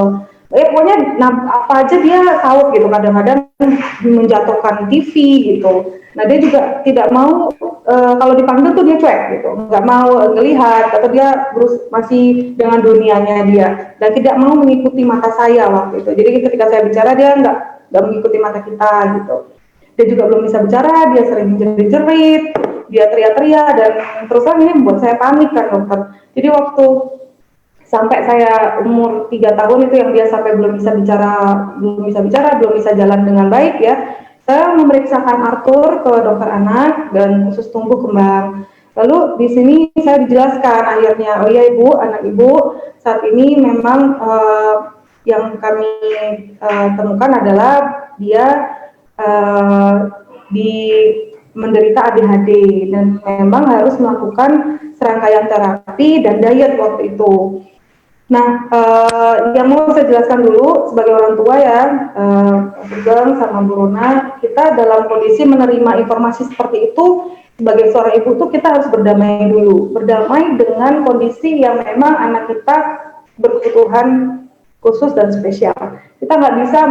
pokoknya apa aja dia tahu gitu, kadang-kadang menjatuhkan TV gitu. Nah dia juga tidak mau kalau dipanggil tuh dia cuek gitu, nggak mau ngelihat, atau dia masih dengan dunianya dia dan tidak mau mengikuti mata saya waktu itu. Jadi ketika saya bicara dia nggak mengikuti mata kita gitu. Dia juga belum bisa bicara, dia sering jerit-jerit, dia teriak-teriak, dan terus terang ini membuat saya panik kan dokter. Jadi waktu sampai saya umur 3 tahun itu yang dia sampai belum bisa bicara, belum bisa jalan dengan baik ya. Saya memeriksakan Arthur ke dokter anak dan khusus tumbuh kembang. Lalu di sini saya dijelaskan akhirnya, oh iya ibu, anak ibu saat ini memang yang kami temukan adalah dia menderita ADHD dan memang harus melakukan serangkaian terapi dan diet waktu itu. Nah, yang mau saya jelaskan dulu sebagai orang tua ya, Sugeng sama Bu Rona, kita dalam kondisi menerima informasi seperti itu, sebagai seorang ibu tuh kita harus berdamai dulu, berdamai dengan kondisi yang memang anak kita berkebutuhan khusus dan spesial. Kita nggak bisa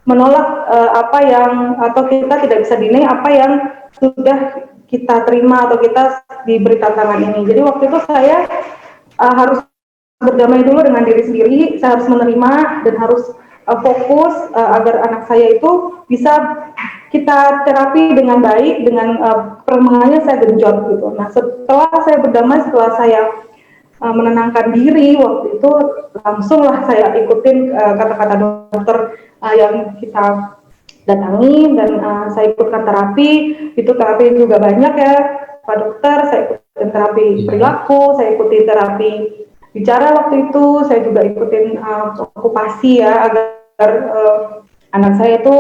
menolak apa yang, atau kita tidak bisa dinilai apa yang sudah kita terima atau kita diberi tantangan ini. Jadi waktu itu saya harus berdamai dulu dengan diri sendiri, saya harus menerima dan harus fokus agar anak saya itu bisa kita terapi dengan baik, dengan perkembangannya saya genjot gitu. Nah, setelah saya berdamai, setelah saya menenangkan diri, waktu itu langsunglah saya ikutin kata-kata dokter yang kita datangi, dan saya ikutkan terapi. Itu terapi juga banyak ya Pak Dokter, saya ikutin terapi perilaku, saya ikutin terapi bicara waktu itu, saya juga ikutin okupasi ya, agar anak saya itu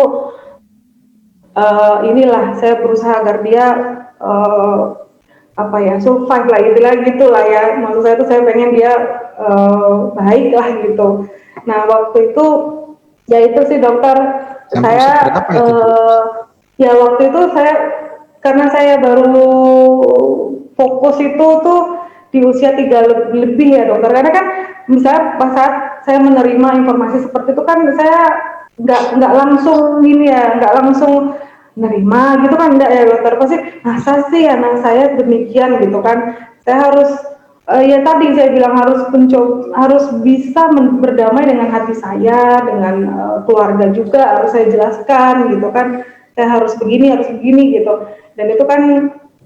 inilah, saya berusaha agar dia apa ya, survive lah, itulah gitulah ya, maksud saya itu saya pengen dia baik lah gitu. Nah waktu itu ya itu sih dokter, saya ya waktu itu saya, karena saya baru fokus itu tuh di usia 3 lebih ya dokter, karena kan misalnya pas saat saya menerima informasi seperti itu kan saya nggak langsung gini ya, nggak langsung nerima gitu kan, enggak ya dokter, pasti masa sih anak saya demikian gitu kan. Saya harus ya tadi saya bilang harus harus bisa berdamai dengan hati saya, dengan keluarga juga harus saya jelaskan gitu kan, saya harus begini gitu, dan itu kan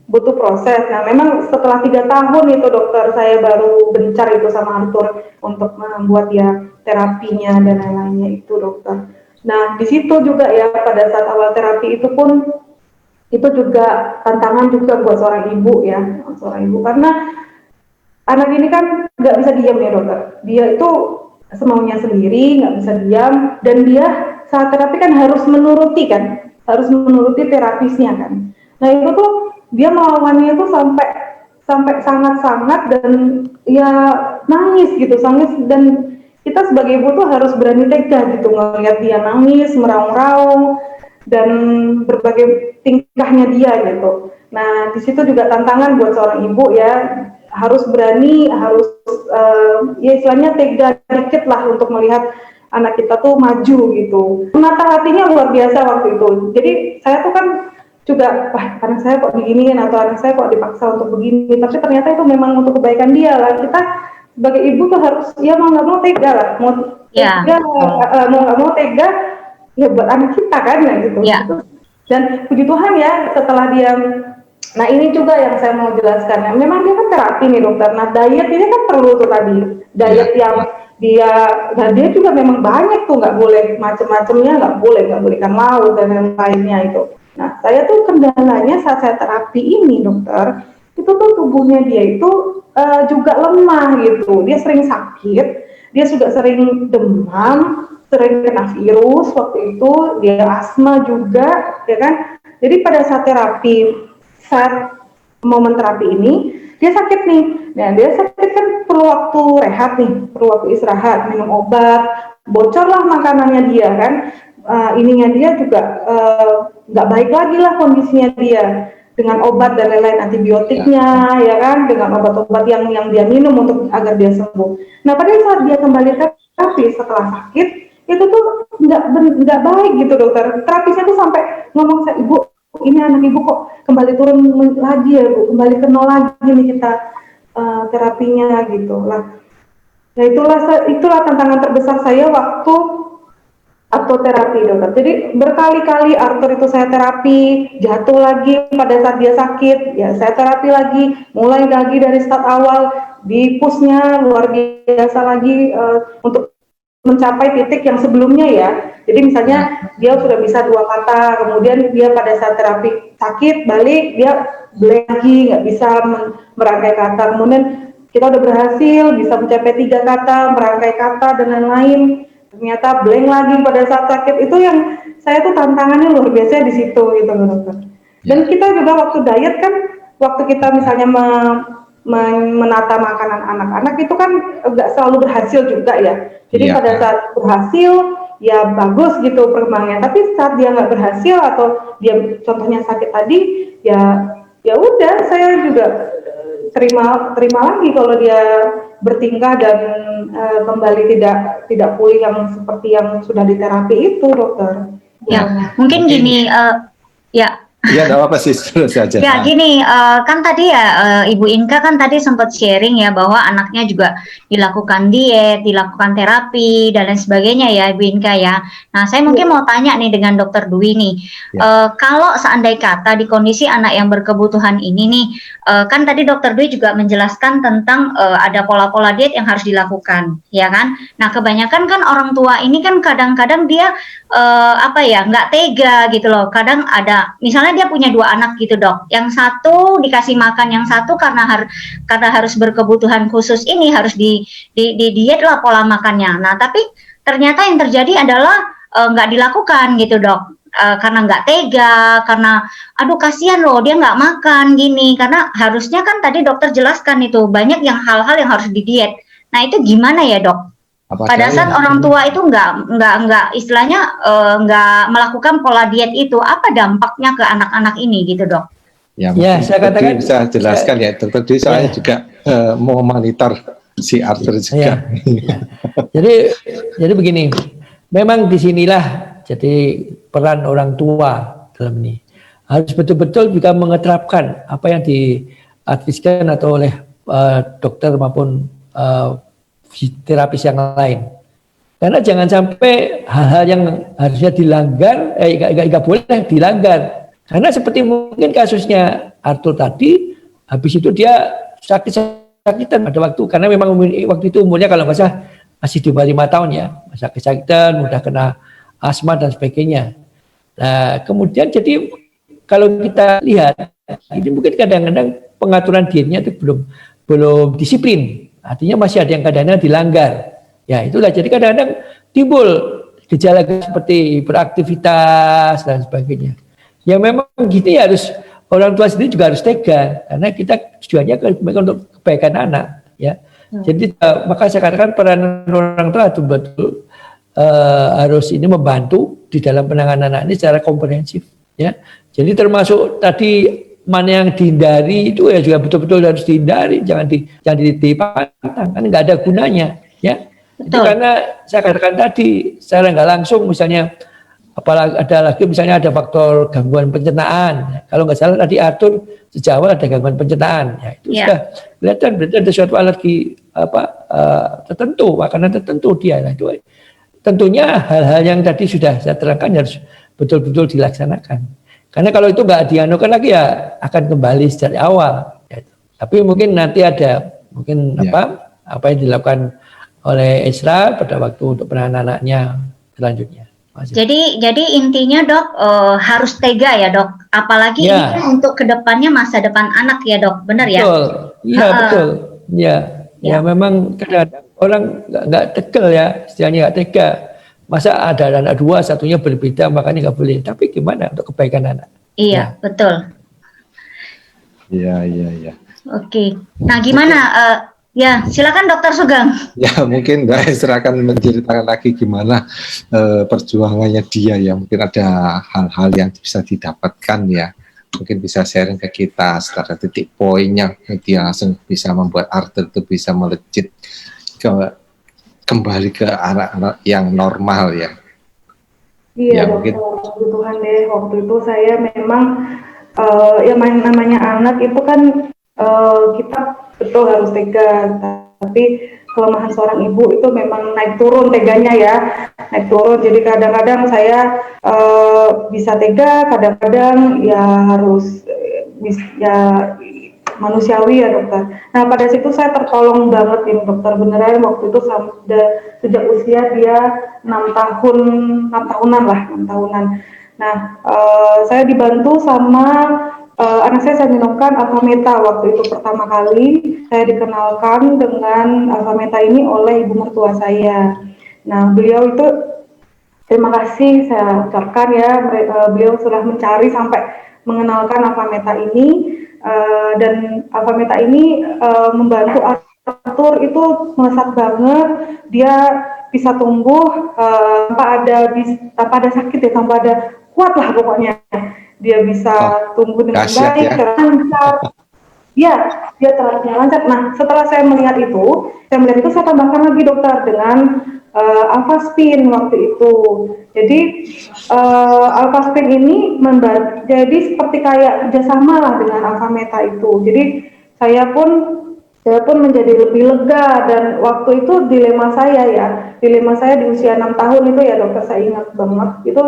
butuh proses. Nah memang setelah 3 tahun itu dokter, saya baru gencar itu sama Arthur untuk membuat ya terapinya dan lain-lainnya itu dokter. Nah di situ juga ya, pada saat awal terapi itu pun itu juga tantangan juga buat seorang ibu ya, karena anak ini kan nggak bisa diam ya dokter, dia itu semaunya sendiri, nggak bisa diam, dan dia saat terapi kan harus menuruti terapisnya kan. Nah itu tuh dia melawannya itu sampai sangat-sangat, dan ya nangis gitu, dan kita sebagai ibu tuh harus berani tega gitu ngelihat dia nangis, meraung-raung, dan berbagai tingkahnya dia gitu. Nah di situ juga tantangan buat seorang ibu ya, harus berani, harus ya istilahnya tega dikit lah untuk melihat anak kita tuh maju gitu. Menata hatinya luar biasa waktu itu. Jadi saya tuh kan juga, wah anak saya kok beginiin, atau anak saya kok dipaksa untuk begini, tapi ternyata itu memang untuk kebaikan dia lah. Kita sebagai ibu tuh harus ya mau nggak mau tega lah, mau nggak mau tega ya buat anak kita kan ya gitu. Dan puji Tuhan ya setelah dia, nah ini juga yang saya mau jelaskan ya, memang dia kan terapi nih dokter. Nah diet ini kan perlu tuh tadi, diet yang dia juga memang banyak tuh, nggak boleh macam-macamnya, nggak boleh ikan laut dan lainnya itu. Nah saya tuh kendalanya saat saya terapi ini dokter, itu tuh tubuhnya dia itu juga lemah gitu, dia sering sakit, dia juga sering demam, sering kena virus waktu itu, dia asma juga ya kan. Jadi pada saat momen terapi ini dia sakit nih. Nah dia sakit kan perlu waktu rehat nih, perlu waktu istirahat, minum obat, bocorlah makanannya dia kan, ininya dia juga nggak baik lagi lah kondisinya dia, dengan obat dan lain-lain, antibiotiknya ya kan, dengan obat-obat yang dia minum untuk agar dia sembuh. Nah pada saat dia kembali terapi setelah sakit itu tuh nggak baik gitu dokter. Terapisnya tuh sampai ngomong, saya ibu ini anak ibu kok kembali turun lagi ya bu, kembali ke nol lagi nih kita terapinya gitu lah. Nah itulah tantangan terbesar saya waktu atau terapi dokter. Jadi berkali-kali Arthur itu saya terapi, jatuh lagi pada saat dia sakit, ya saya terapi lagi, mulai lagi dari start awal, di pushnya luar biasa lagi untuk mencapai titik yang sebelumnya ya. Jadi misalnya dia sudah bisa 2 kata, kemudian dia pada saat terapi sakit balik dia blank lagi, nggak bisa merangkai kata, kemudian kita udah berhasil bisa mencapai 3 kata, merangkai kata dan lain-lain, ternyata blank lagi pada saat sakit. Itu yang saya tuh tantangannya luar biasa di situ gitu dokter. Dan kita juga waktu diet kan, waktu kita misalnya menata makanan anak-anak itu kan nggak selalu berhasil juga ya. Jadi Iya. pada saat berhasil ya bagus gitu perkembangannya. Tapi saat dia nggak berhasil atau dia contohnya sakit tadi, ya ya udah saya juga terima lagi kalau dia bertingkah dan kembali tidak pulih yang seperti yang sudah diterapi itu, dokter. Ya, mungkin gini, ya. Iya, nggak apa-apa sih, terus saja. Ya gini, kan tadi ya Ibu Inka kan tadi sempat sharing ya bahwa anaknya juga dilakukan diet, dilakukan terapi dan lain sebagainya ya Ibu Inka ya. Nah saya mungkin mau tanya nih dengan Dokter Dwi nih, kalau seandai kata di kondisi anak yang berkebutuhan ini nih, kan tadi Dokter Dwi juga menjelaskan tentang ada pola-pola diet yang harus dilakukan, ya kan? Nah kebanyakan kan orang tua ini kan kadang-kadang dia apa ya nggak tega gitu loh. Kadang ada misalnya dia punya 2 anak gitu dok, yang satu dikasih makan, yang satu karena harus berkebutuhan khusus ini harus di diet lah pola makannya. Nah tapi ternyata yang terjadi adalah nggak dilakukan gitu dok. Karena nggak tega, karena aduh kasihan loh dia nggak makan gini, karena harusnya kan tadi dokter jelaskan itu banyak yang hal-hal yang harus didiet. Nah itu gimana ya dok? Pada saat orang tua itu nggak istilahnya nggak melakukan pola diet itu, apa dampaknya ke anak-anak ini gitu dok? Ya, saya katakan bisa jelaskan ya, Dokter Dwi soalnya juga mau monitor si Arthur juga. Jadi begini, memang disinilah jadi peran orang tua dalam ini harus betul-betul juga mengeterapkan apa yang diadviskan atau oleh dokter maupun terapis yang lain. Karena jangan sampai hal-hal yang harusnya dilanggar, nggak boleh dilanggar. Karena seperti mungkin kasusnya Arthur tadi, habis itu dia sakit-sakitan pada waktu, karena memang waktu itu umurnya kalau nggak salah masih di bawah 5 tahun ya, sakit-sakitan, mudah kena asma dan sebagainya. Nah, kemudian jadi kalau kita lihat, ini mungkin kadang-kadang pengaturan dietnya itu belum disiplin. Artinya masih ada yang kadang-kadang dilanggar. Ya itulah, jadi kadang-kadang timbul gejala seperti beraktivitas dan sebagainya. Ya memang gitu ya, harus orang tua sendiri juga harus tega, karena kita tujuannya untuk kebaikan anak. Ya. Jadi maka saya katakan peran orang tua itu betul harus ini membantu di dalam penanganan anak ini secara komprehensif. Ya. Jadi termasuk tadi mana yang dihindari itu ya juga betul-betul harus dihindari, jangan dipantang, kan nggak ada gunanya, ya. Itu karena saya katakan tadi secara nggak langsung, misalnya apalagi ada lagi misalnya ada faktor gangguan pencernaan. Kalau nggak salah tadi Arthur sejak awal ada gangguan pencernaan, ya itu sudah kelihatan berarti ada suatu alergi tertentu, makanan tertentu dia. Nah, itu tentunya hal-hal yang tadi sudah saya terangkan harus betul-betul dilaksanakan. Karena kalau itu nggak dianukan lagi ya akan kembali dari awal. Ya. Tapi mungkin nanti ada apa yang dilakukan oleh Esra pada waktu untuk penanganan anaknya selanjutnya. Jadi intinya dok harus tega ya dok. Apalagi ini kan untuk kedepannya masa depan anak ya dok, benar ya? Betul. Iya betul. Ya memang kadang-kadang orang nggak tegel ya, istilahnya nggak tega. Masa ada anak 2, satunya berbeda, makanya nggak boleh. Tapi gimana untuk kebaikan anak? Iya, betul. Iya. Oke. Nah, gimana? Ya, silakan Dokter Sugeng. Ya, mungkin Mbak Esra akan menceritakan lagi gimana perjuangannya dia ya. Mungkin ada hal-hal yang bisa didapatkan ya. Mungkin bisa sharing ke kita secara titik poinnya. Dia langsung bisa membuat Arthur itu bisa melejit kembali ke anak-anak yang normal ya. Iya, mungkin Tuhan deh, waktu itu saya memang yang namanya anak itu kan kita betul harus tega, tapi kelemahan seorang ibu itu memang naik turun teganya ya, naik turun. Jadi kadang-kadang saya bisa tega, kadang-kadang ya harus ya manusiawi ya dokter. Nah pada situ saya tertolong banget ini dokter, beneran waktu itu sejak usia dia 6 tahunan. Nah saya dibantu sama anak saya minumkan Alfameta waktu itu pertama kali saya dikenalkan dengan Alfameta ini oleh ibu mertua saya. Nah beliau itu terima kasih saya ucapkan ya, beliau sudah mencari sampai mengenalkan Alfameta ini. dan alpha meta ini membantu Arthur itu melesat banget, dia bisa tumbuh tanpa ada sakit ya, tanpa ada kuat lah pokoknya, dia bisa tumbuh dengan baik, lancar. Ya, dia terapinya lancar. Nah, setelah saya melihat itu, saya tambahkan lagi dokter dengan alpha spin waktu itu. Jadi alpha spin ini jadi seperti kayak kerjasama lah dengan alpha meta itu. Jadi saya pun menjadi lebih lega, dan waktu itu dilema saya di usia 6 tahun itu ya dokter, saya ingat banget itu,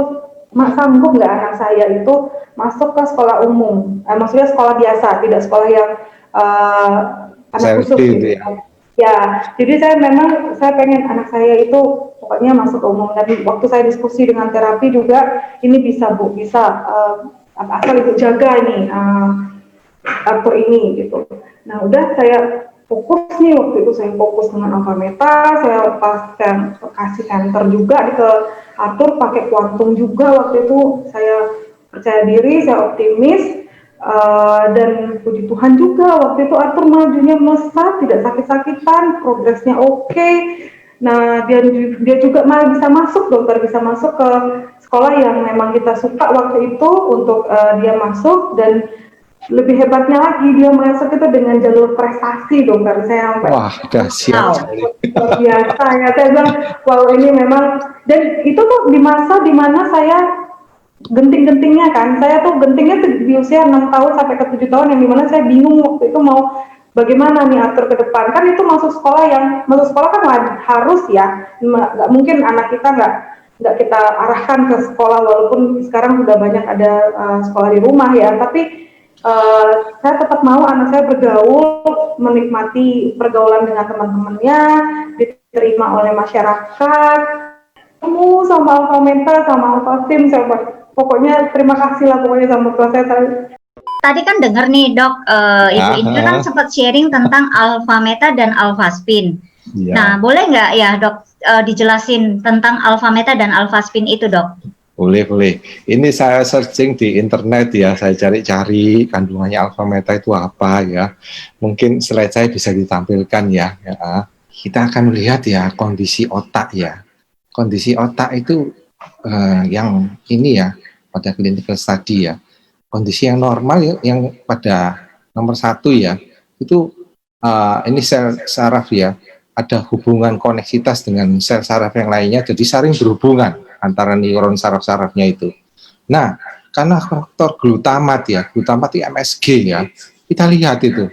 sanggup nggak anak saya itu masuk ke sekolah umum, maksudnya sekolah biasa, tidak sekolah yang anak khusus gitu. Ya, jadi saya pengen anak saya itu pokoknya masuk ke umum. Dan waktu saya diskusi dengan terapi juga, ini bisa asal ibu jaga ini Arthur ini gitu. Nah, udah saya fokus nih, waktu itu saya fokus dengan alpha meta, saya kasih center juga ke Arthur, pakai kuantum juga. Waktu itu saya percaya diri, saya optimis, dan puji Tuhan juga waktu itu Arthur majunya melesat, tidak sakit-sakitan, progresnya oke. Nah, dia juga malah bisa masuk ke sekolah yang memang kita suka waktu itu untuk dia masuk. Dan lebih hebatnya lagi, dia masuk itu dengan jalur prestasi dokter. Saya sampai wah, dahsyat luar biasa ya, saya bilang wow, ini memang. Dan itu tuh di masa dimana saya genting-gentingnya kan, saya tuh gentingnya di usia 6 tahun sampai ke 7 tahun, yang dimana saya bingung waktu itu mau bagaimana nih atur ke depan. Kan itu masuk sekolah kan harus ya, nggak mungkin anak kita nggak kita arahkan ke sekolah, walaupun sekarang sudah banyak ada sekolah di rumah ya, tapi saya tetap mau anak saya bergaul, menikmati pergaulan dengan teman-temannya, diterima oleh masyarakat, sama alpha meta, sama alpha spin, pokoknya terima kasih lah pokoknya sama proses saya. Tadi kan dengar nih dok, Ibu Indra kan sempat sharing tentang alpha meta dan alpha spin. Ya. Nah, boleh nggak ya dok dijelasin tentang alpha meta dan alpha spin itu dok? Boleh. Ini saya searching di internet ya, saya cari-cari kandungannya alpha meta itu apa ya. Mungkin slide saya bisa ditampilkan ya. Kita akan melihat ya kondisi otak ya. Kondisi otak itu yang ini ya, pada clinical study ya. Kondisi yang normal yang pada nomor 1 ya, itu ini sel saraf ya, ada hubungan koneksitas dengan sel saraf yang lainnya, jadi saling berhubungan antara neuron saraf-sarafnya itu. Nah, karena faktor glutamat ya, glutamat itu MSG ya, kita lihat itu,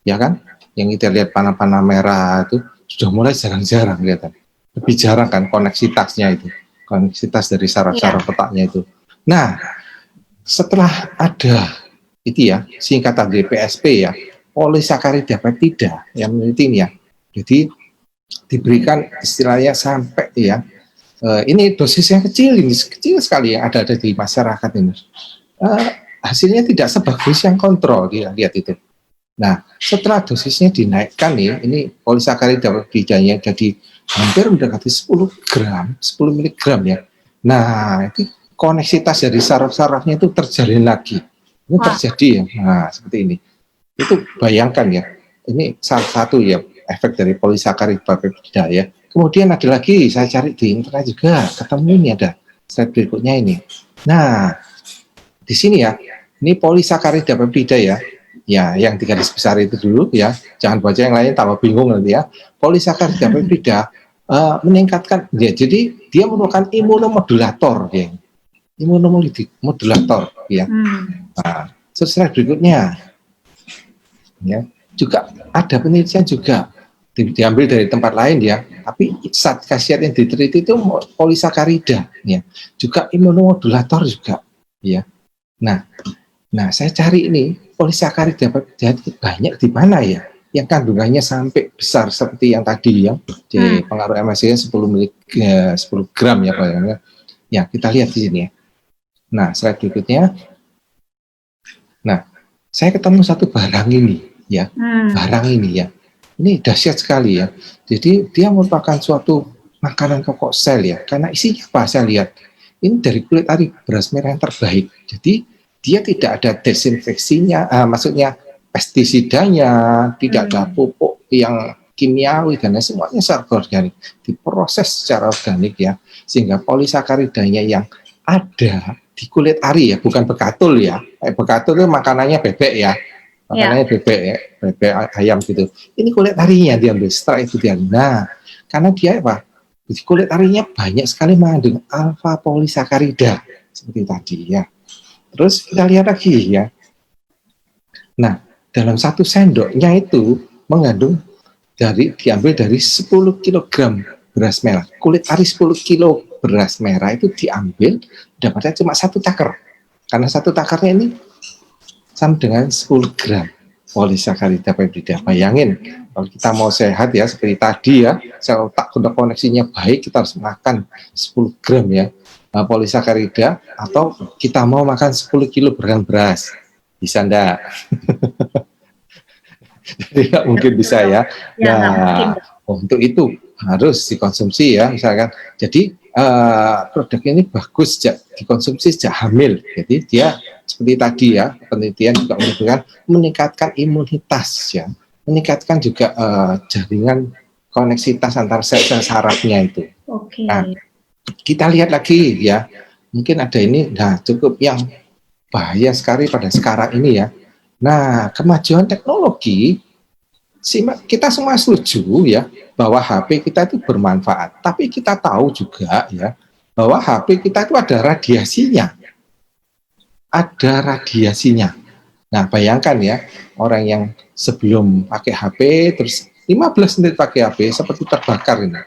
ya kan, yang kita lihat panah-panah merah itu sudah mulai jarang-jarang kelihatan, lebih jarang kan koneksitasnya itu, koneksitas dari saraf-saraf otaknya itu. Nah, setelah ada itu ya, singkatan PSP ya, polisakarida peptida yang meneliti ini ya, jadi diberikan istilahnya sampai ya, ini dosisnya kecil sekali yang ada di masyarakat ini. Hasilnya tidak sebagus yang kontrol, lihat itu. Nah, setelah dosisnya dinaikkan nih, ini polisakarida peptidanya jadi hampir mendekati 10 mg ya. Nah, itu koneksitas dari saraf-sarafnya itu terjalin lagi. Ini terjadi ya. Nah, seperti ini. Itu bayangkan ya. Ini salah satu ya efek dari polisakarida peptida ya. Kemudian ada lagi, saya cari di internet juga, ketemu ini ada slide berikutnya ini. Nah, di sini ya, ini polisakarida peptida ya, yang 3 garis besar itu dulu ya, jangan baca yang lain tambah bingung nanti ya. Polisakarida peptida meningkatkan, ya, jadi dia merupakan imunomodulator ya, imunomodulator ya. Nah, slide berikutnya, ya, juga ada penelitian juga. Diambil dari tempat lain ya, tapi zat khasiat yang diteliti itu polisakarida ya, juga imunomodulator juga ya. Nah saya cari ini polisakarida banyak di mana ya, yang kandungannya sampai besar seperti yang tadi ya, jadi pengaruh MSG-nya 10 gram ya Pak ya. Kita lihat di sini ya. Nah, slide berikutnya. Nah, saya ketemu satu barang ini ya, barang ini ya. Ini dahsyat sekali ya. Jadi dia merupakan suatu makanan pokok sel ya. Karena isinya apa saya lihat. Ini dari kulit ari beras merah yang terbaik. Jadi dia tidak ada desinfeksinya, maksudnya pestisidanya, tidak ada pupuk yang kimiawi dan semuanya secara organik, diproses secara organik ya, sehingga polisakaridanya yang ada di kulit ari ya, bukan bekatul ya. Bekatul itu makanannya bebek ya, makanannya bebek ya, bebek ayam gitu. Ini kulit arinya diambil, setelah itu dia. Nah, karena dia apa? Di kulit arinya banyak sekali mengandung alfa polisakarida seperti tadi ya. Terus kita lihat lagi ya. Nah, dalam 1 sendoknya itu mengandung diambil dari 10 kg beras merah. Kulit ari 10 kg beras merah itu diambil dapatnya cuma 1 takar. Karena 1 takarnya ini sama dengan 10 gram polisakarida peptida. Bayangin, kalau kita mau sehat ya seperti tadi ya, sel otak koneksinya baik, kita harus makan 10 gram ya polisakarida, atau kita mau makan 10 kg beras. Bisa enggak? Jadi nggak mungkin bisa ya. Nah, untuk itu harus dikonsumsi ya, misalkan. Jadi produk ini bagus dikonsumsi sejak hamil. Jadi dia seperti tadi ya, penelitian juga menunjukkan meningkatkan imunitas ya, meningkatkan juga jaringan koneksitas antar sel-sel sarafnya itu. Nah, kita lihat lagi ya, mungkin ada ini, nah cukup yang bahaya sekali pada sekarang ini ya. Nah, kemajuan teknologi, kita semua setuju ya bahwa HP kita itu bermanfaat. Tapi kita tahu juga ya bahwa HP kita itu ada radiasinya. Ada radiasinya. Nah, bayangkan ya, orang yang sebelum pakai HP terus 15 menit pakai HP seperti terbakar ini.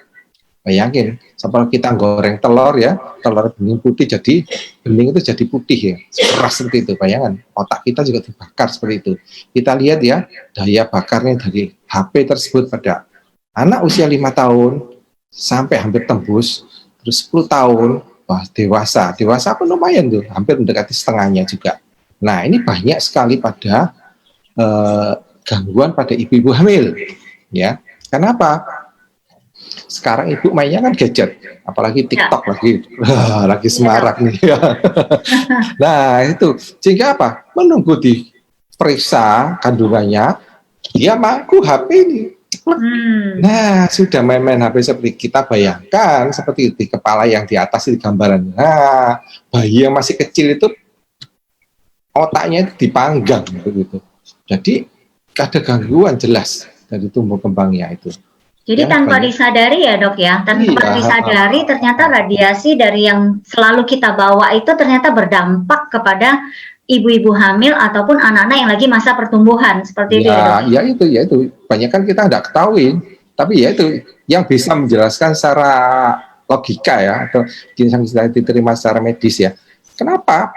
Bayangin, seperti kita goreng telur ya, telur bening putih jadi bening itu jadi putih ya, keras seperti itu. Bayangkan, otak kita juga dibakar seperti itu. Kita lihat ya, daya bakarnya dari HP tersebut pada anak usia 5 tahun sampai hampir tembus, terus 10 tahun, wah dewasa pun lumayan tuh, hampir mendekati setengahnya juga. Nah, ini banyak sekali pada gangguan pada ibu-ibu hamil, ya. Kenapa? Sekarang ibu mainnya kan gadget, apalagi TikTok lagi semarak nih. Nah itu, sehingga apa? Menunggu diperiksa kandungannya, dia mampu HP ini. Nah sudah main-main HP seperti kita bayangkan, seperti di kepala yang di atas di gambaran. Nah bayi yang masih kecil itu otaknya itu dipanggang gitu. Jadi ada gangguan jelas dari tumbuh kembangnya itu. Jadi tanpa disadari ya dok ya, tanpa disadari ternyata radiasi dari yang selalu kita bawa itu ternyata berdampak kepada ibu-ibu hamil ataupun anak-anak yang lagi masa pertumbuhan seperti itu ya dok? Ya itu, banyak kan kita tidak ketahui, tapi ya itu yang bisa menjelaskan secara logika ya, atau yang bisa diterima secara medis ya. Kenapa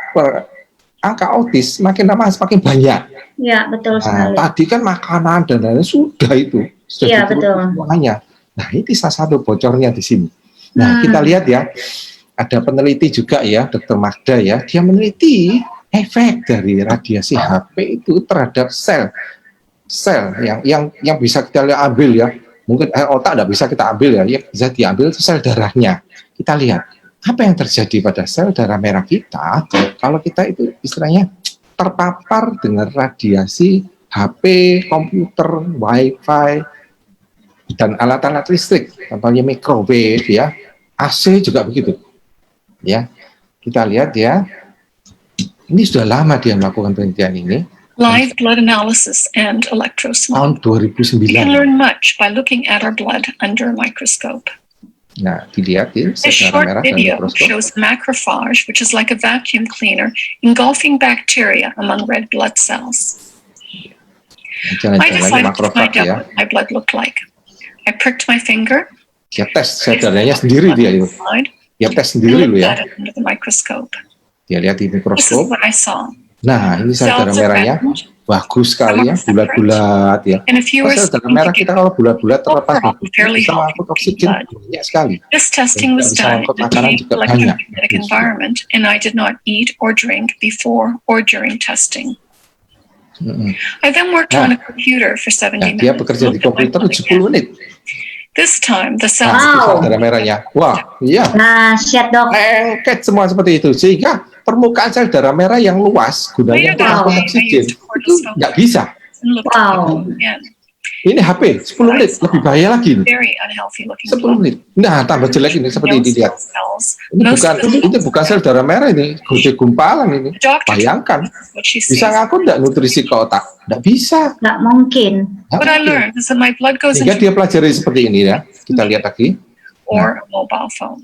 angka autis makin lama semakin banyak? Ya betul sekali. Tadi kan makanan dan lain-lain sudah itu. Iya betul. Semuanya. Nah ini salah satu bocornya di sini. Nah kita lihat ya, ada peneliti juga ya, Dr. Magda ya, dia meneliti efek dari radiasi HP itu terhadap sel yang bisa kita ambil ya. Mungkin otak tidak bisa kita ambil ya, yang bisa diambil itu sel darahnya. Kita lihat apa yang terjadi pada sel darah merah kita kalau kita itu istilahnya terpapar dengan radiasi HP, komputer, wifi, dan alat-alat listrik, contohnya microwave ya, AC juga begitu. Ya, kita lihat ya, ini sudah lama dia melakukan penelitian ini. Live blood analysis and electrosmog. Tahun 2009. We can learn much by looking at our blood under a microscope. Nah, dilihat ya, This short video shows macrophage, which is like a vacuum cleaner, engulfing bacteria among red blood cells. I decided to find out what my blood looked like. I pricked my finger. Dia tes saudaranya sendiri dia itu. Dia tes sendiri lu ya. Dia lihat di mikroskop. Nah, ini sel darah merahnya bagus sekali ya, bulat-bulat ya. Sel darah merah kita kalau bulat-bulat terlepas bisa mengangkut oksigen banyak sekali. This testing was done in an electromagnetic environment, and I did not eat or drink before or during testing. I then worked on a computer for 70 minutes. Dia bekerja di komputer 70 menit. This time the cells darah merahnya. Wah, iya. Nah, shit dok. Lengket semua seperti itu. Sehingga permukaan sel darah merah yang luas gunanya untuk angkut oksigen itu nggak bisa. Wow. Ini HP 10 menit lebih bahaya lagi nih. 10 menit. Nah, tambah jelek ini seperti ini lihat. Ini bukan sel darah merah ini, gede gumpalan ini. Bayangkan, bisa ngangkut nggak nutrisi ke otak? Nggak bisa. Nggak mungkin. Sehingga dia pelajari seperti ini ya. Kita lihat lagi. Or a mobile phone.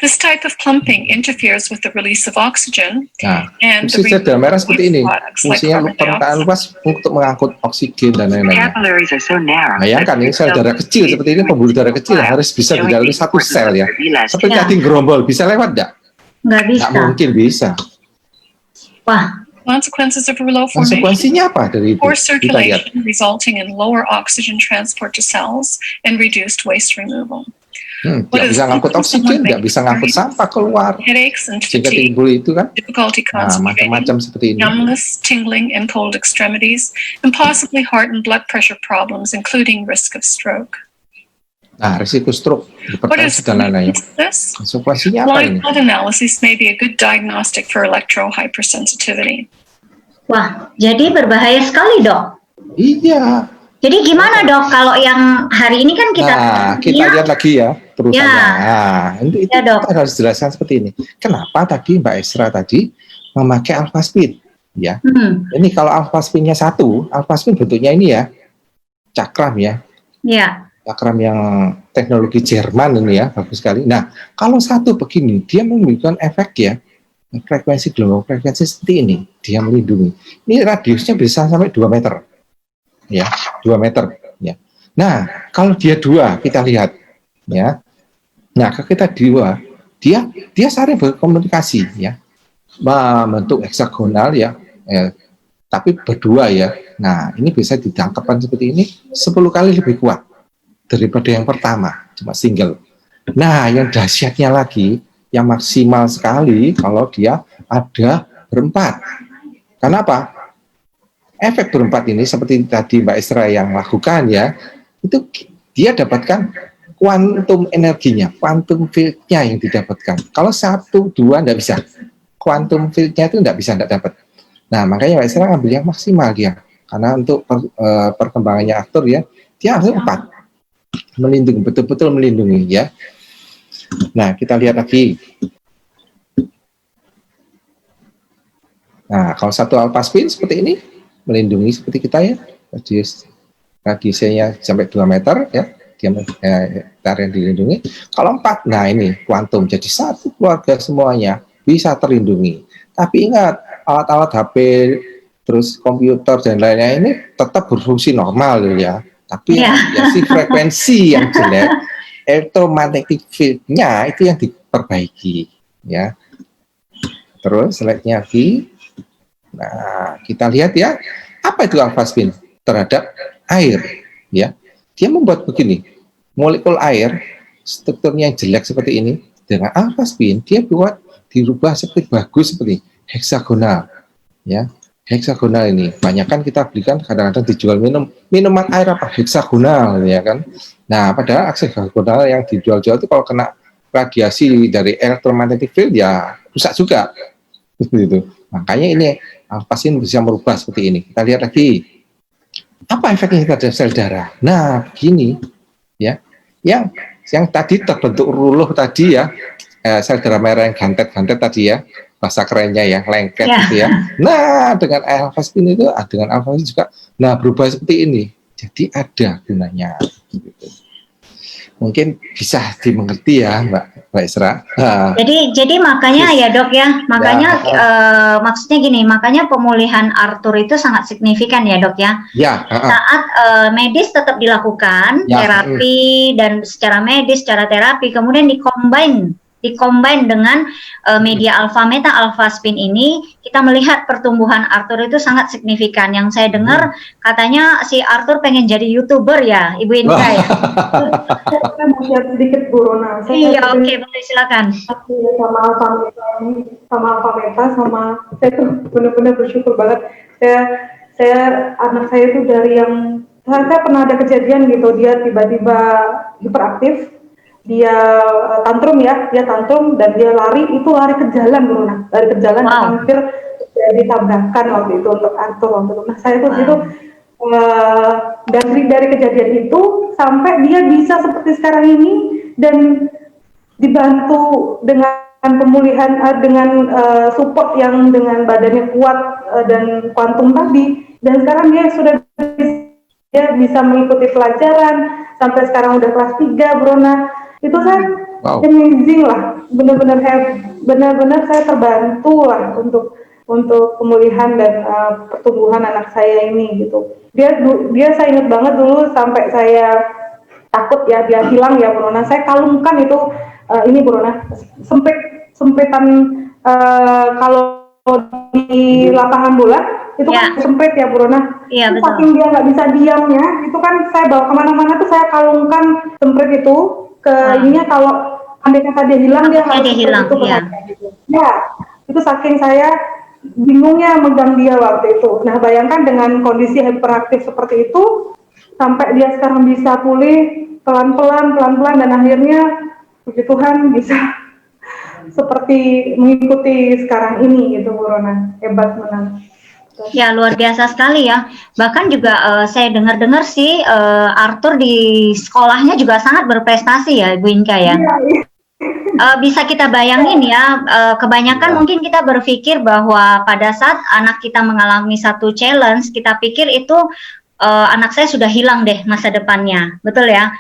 This type of pumping interferes with the release of oxygen and the sel darah merah seperti ini. Fungsinya permukaan luas untuk mengangkut oksigen dan lain-lain. Bayangkan ini sel darah kecil seperti ini, pembuluh darah kecil harus bisa dilalui satu sel ya. Seperti cacing gerombol, bisa lewat nggak? Nggak bisa. Nggak mungkin bisa. Wah. Consequences of low formation. Konsekuensinya apa dari itu? Poor circulation resulting in lower oxygen transport to cells and reduced waste removal. Nggak bisa ngangkut oksigen, nggak bisa ngangkut sampah keluar. Sehingga timbul itu kan, macam-macam seperti ini. Numbness, tingling, and cold extremities, and possibly heart and blood pressure problems, including risk of stroke. Nah, risiko stroke, hipertensi dan lain-lain. Konsekuensinya apa ini? Blood analysis may be a good diagnostic for electro-hypersensitivity. Wah, jadi berbahaya sekali, Dok. Iya. Jadi gimana, Dok, kalau yang hari ini kan kita... Nah, kita lihat lagi ya, terusannya. Nah, itu kita harus jelaskan seperti ini. Kenapa tadi Mbak Esra tadi memakai alfaspin? Ya, ini kalau alfaspinnya 1, alfaspin bentuknya ini ya, cakram ya. Iya. Cakram yang teknologi Jerman ini ya, bagus sekali. Nah, kalau 1 begini, dia memberikan efek ya, frekuensi gelombang frekuensi seperti ini, dia melindungi. Ini radiusnya bisa sampai 2 meter. Ya, 2 meter ya. Nah, kalau dia 2 kita lihat ya. Nah, kalau kita 2, dia saling berkomunikasi ya. Membentuk heksagonal ya, tapi berdua ya. Nah, ini bisa ditangkapkan seperti ini 10 kali lebih kuat daripada yang pertama, cuma single. Nah, yang dahsyatnya lagi, yang maksimal sekali kalau dia ada berempat. Kenapa? Efek berempat ini seperti tadi Mbak Esra yang lakukan ya, itu dia dapatkan kuantum energinya, kuantum field-nya yang didapatkan. Kalau 1, 2 enggak bisa. Kuantum field-nya itu enggak bisa, enggak dapat. Nah, makanya Mbak Esra ambil yang maksimal dia. Karena untuk perkembangannya aktor ya, dia harus 4. Melindungi, betul-betul melindungi ya. Nah, kita lihat lagi. Nah, kalau 1 alfaspin seperti ini, melindungi seperti kita ya, radiusnya sampai 2 meter ya, diameter yang dilindungi. Kalau 4, nah ini kuantum, jadi 1 keluarga semuanya bisa terlindungi. Tapi ingat, alat-alat HP, terus komputer dan lainnya ini tetap berfungsi normal ya. Tapi ya si frekuensi yang jelek, electromagnetic field-nya itu yang diperbaiki ya. Terus slide-nya lagi. Nah, kita lihat ya, apa itu alfaspin terhadap air ya. Dia membuat begini, molekul air strukturnya yang jelek seperti ini dengan alfaspin dia buat dirubah seperti bagus seperti heksagonal ya. Heksagonal ini banyak kan kita belikan kadang-kadang dijual minuman air apa heksagonal ya kan. Nah, padahal heksagonal yang dijual-jual itu kalau kena radiasi dari electromagnetic field ya rusak juga gitu. Makanya ini alfaspin bisa merubah seperti ini. Kita lihat lagi apa efeknya terhadap sel darah. Nah, begini ya, yang tadi terbentuk ruluh tadi ya, sel darah merah yang gantet-gantet tadi ya, bahasa kerennya ya, lengket gitu ya. Nah, dengan alfaspin itu, dengan alfaspin juga, nah berubah seperti ini. Jadi ada gunanya. Gitu. Mungkin bisa dimengerti ya, Mbak Esra. Jadi makanya ya Dok ya, makanya maksudnya gini, makanya pemulihan Arthur itu sangat signifikan ya Dok ya. Saat medis tetap dilakukan, terapi dan secara medis, secara terapi, kemudian dikombin dengan media alfa meta alfaspin ini, kita melihat pertumbuhan Arthur itu sangat signifikan. Yang saya dengar katanya si Arthur pengen jadi YouTuber ya, Ibu Inka ya. Saya mau share sedikit Bu Rona. Iya, oke, boleh silakan. Sama alfa meta, saya tuh benar-benar bersyukur banget. Saya anak saya tuh dari yang saya pernah ada kejadian gitu, dia tiba-tiba hiperaktif. tantrum ya, dia tantrum dan dia lari ke jalan Bruna, lari ke jalan dan hampir jadi tabrakan waktu itu untuk Arthur waktu itu. Nah saya tuh gitu dari kejadian itu sampai dia bisa seperti sekarang ini dan dibantu dengan pemulihan dengan support yang dengan badannya kuat dan kuantum tadi, dan sekarang dia bisa mengikuti pelajaran sampai sekarang udah kelas 3 Brona. Itu saya amazing lah, benar-benar saya terbantu lah untuk pemulihan dan pertumbuhan anak saya ini gitu. Dia saya ingat banget dulu sampai saya takut ya dia hilang ya Brona. Saya kalungkan itu ini Brona, sempitan kalau di lapangan bola itu kan sempit ya Brona. Iya, betul. Saking dia nggak bisa diamnya, itu kan saya bawa kemana-mana tuh saya kalungkan sempit itu ke ininya, kalau andai kata dia hilang dia harus hilang, itu gitu. Ya, itu saking saya bingungnya megang dia waktu itu. Nah bayangkan dengan kondisi hiperaktif seperti itu sampai dia sekarang bisa pulih pelan-pelan dan akhirnya puji Tuhan bisa seperti mengikuti sekarang ini gitu Bu Rona. Hebat menang. Ya luar biasa sekali ya. Bahkan juga saya dengar-dengar sih Arthur di sekolahnya juga sangat berprestasi ya Ibu Inka ya. Bisa kita bayangin ya, kebanyakan mungkin kita berpikir bahwa pada saat anak kita mengalami satu challenge, kita pikir itu anak saya sudah hilang deh masa depannya, betul ya?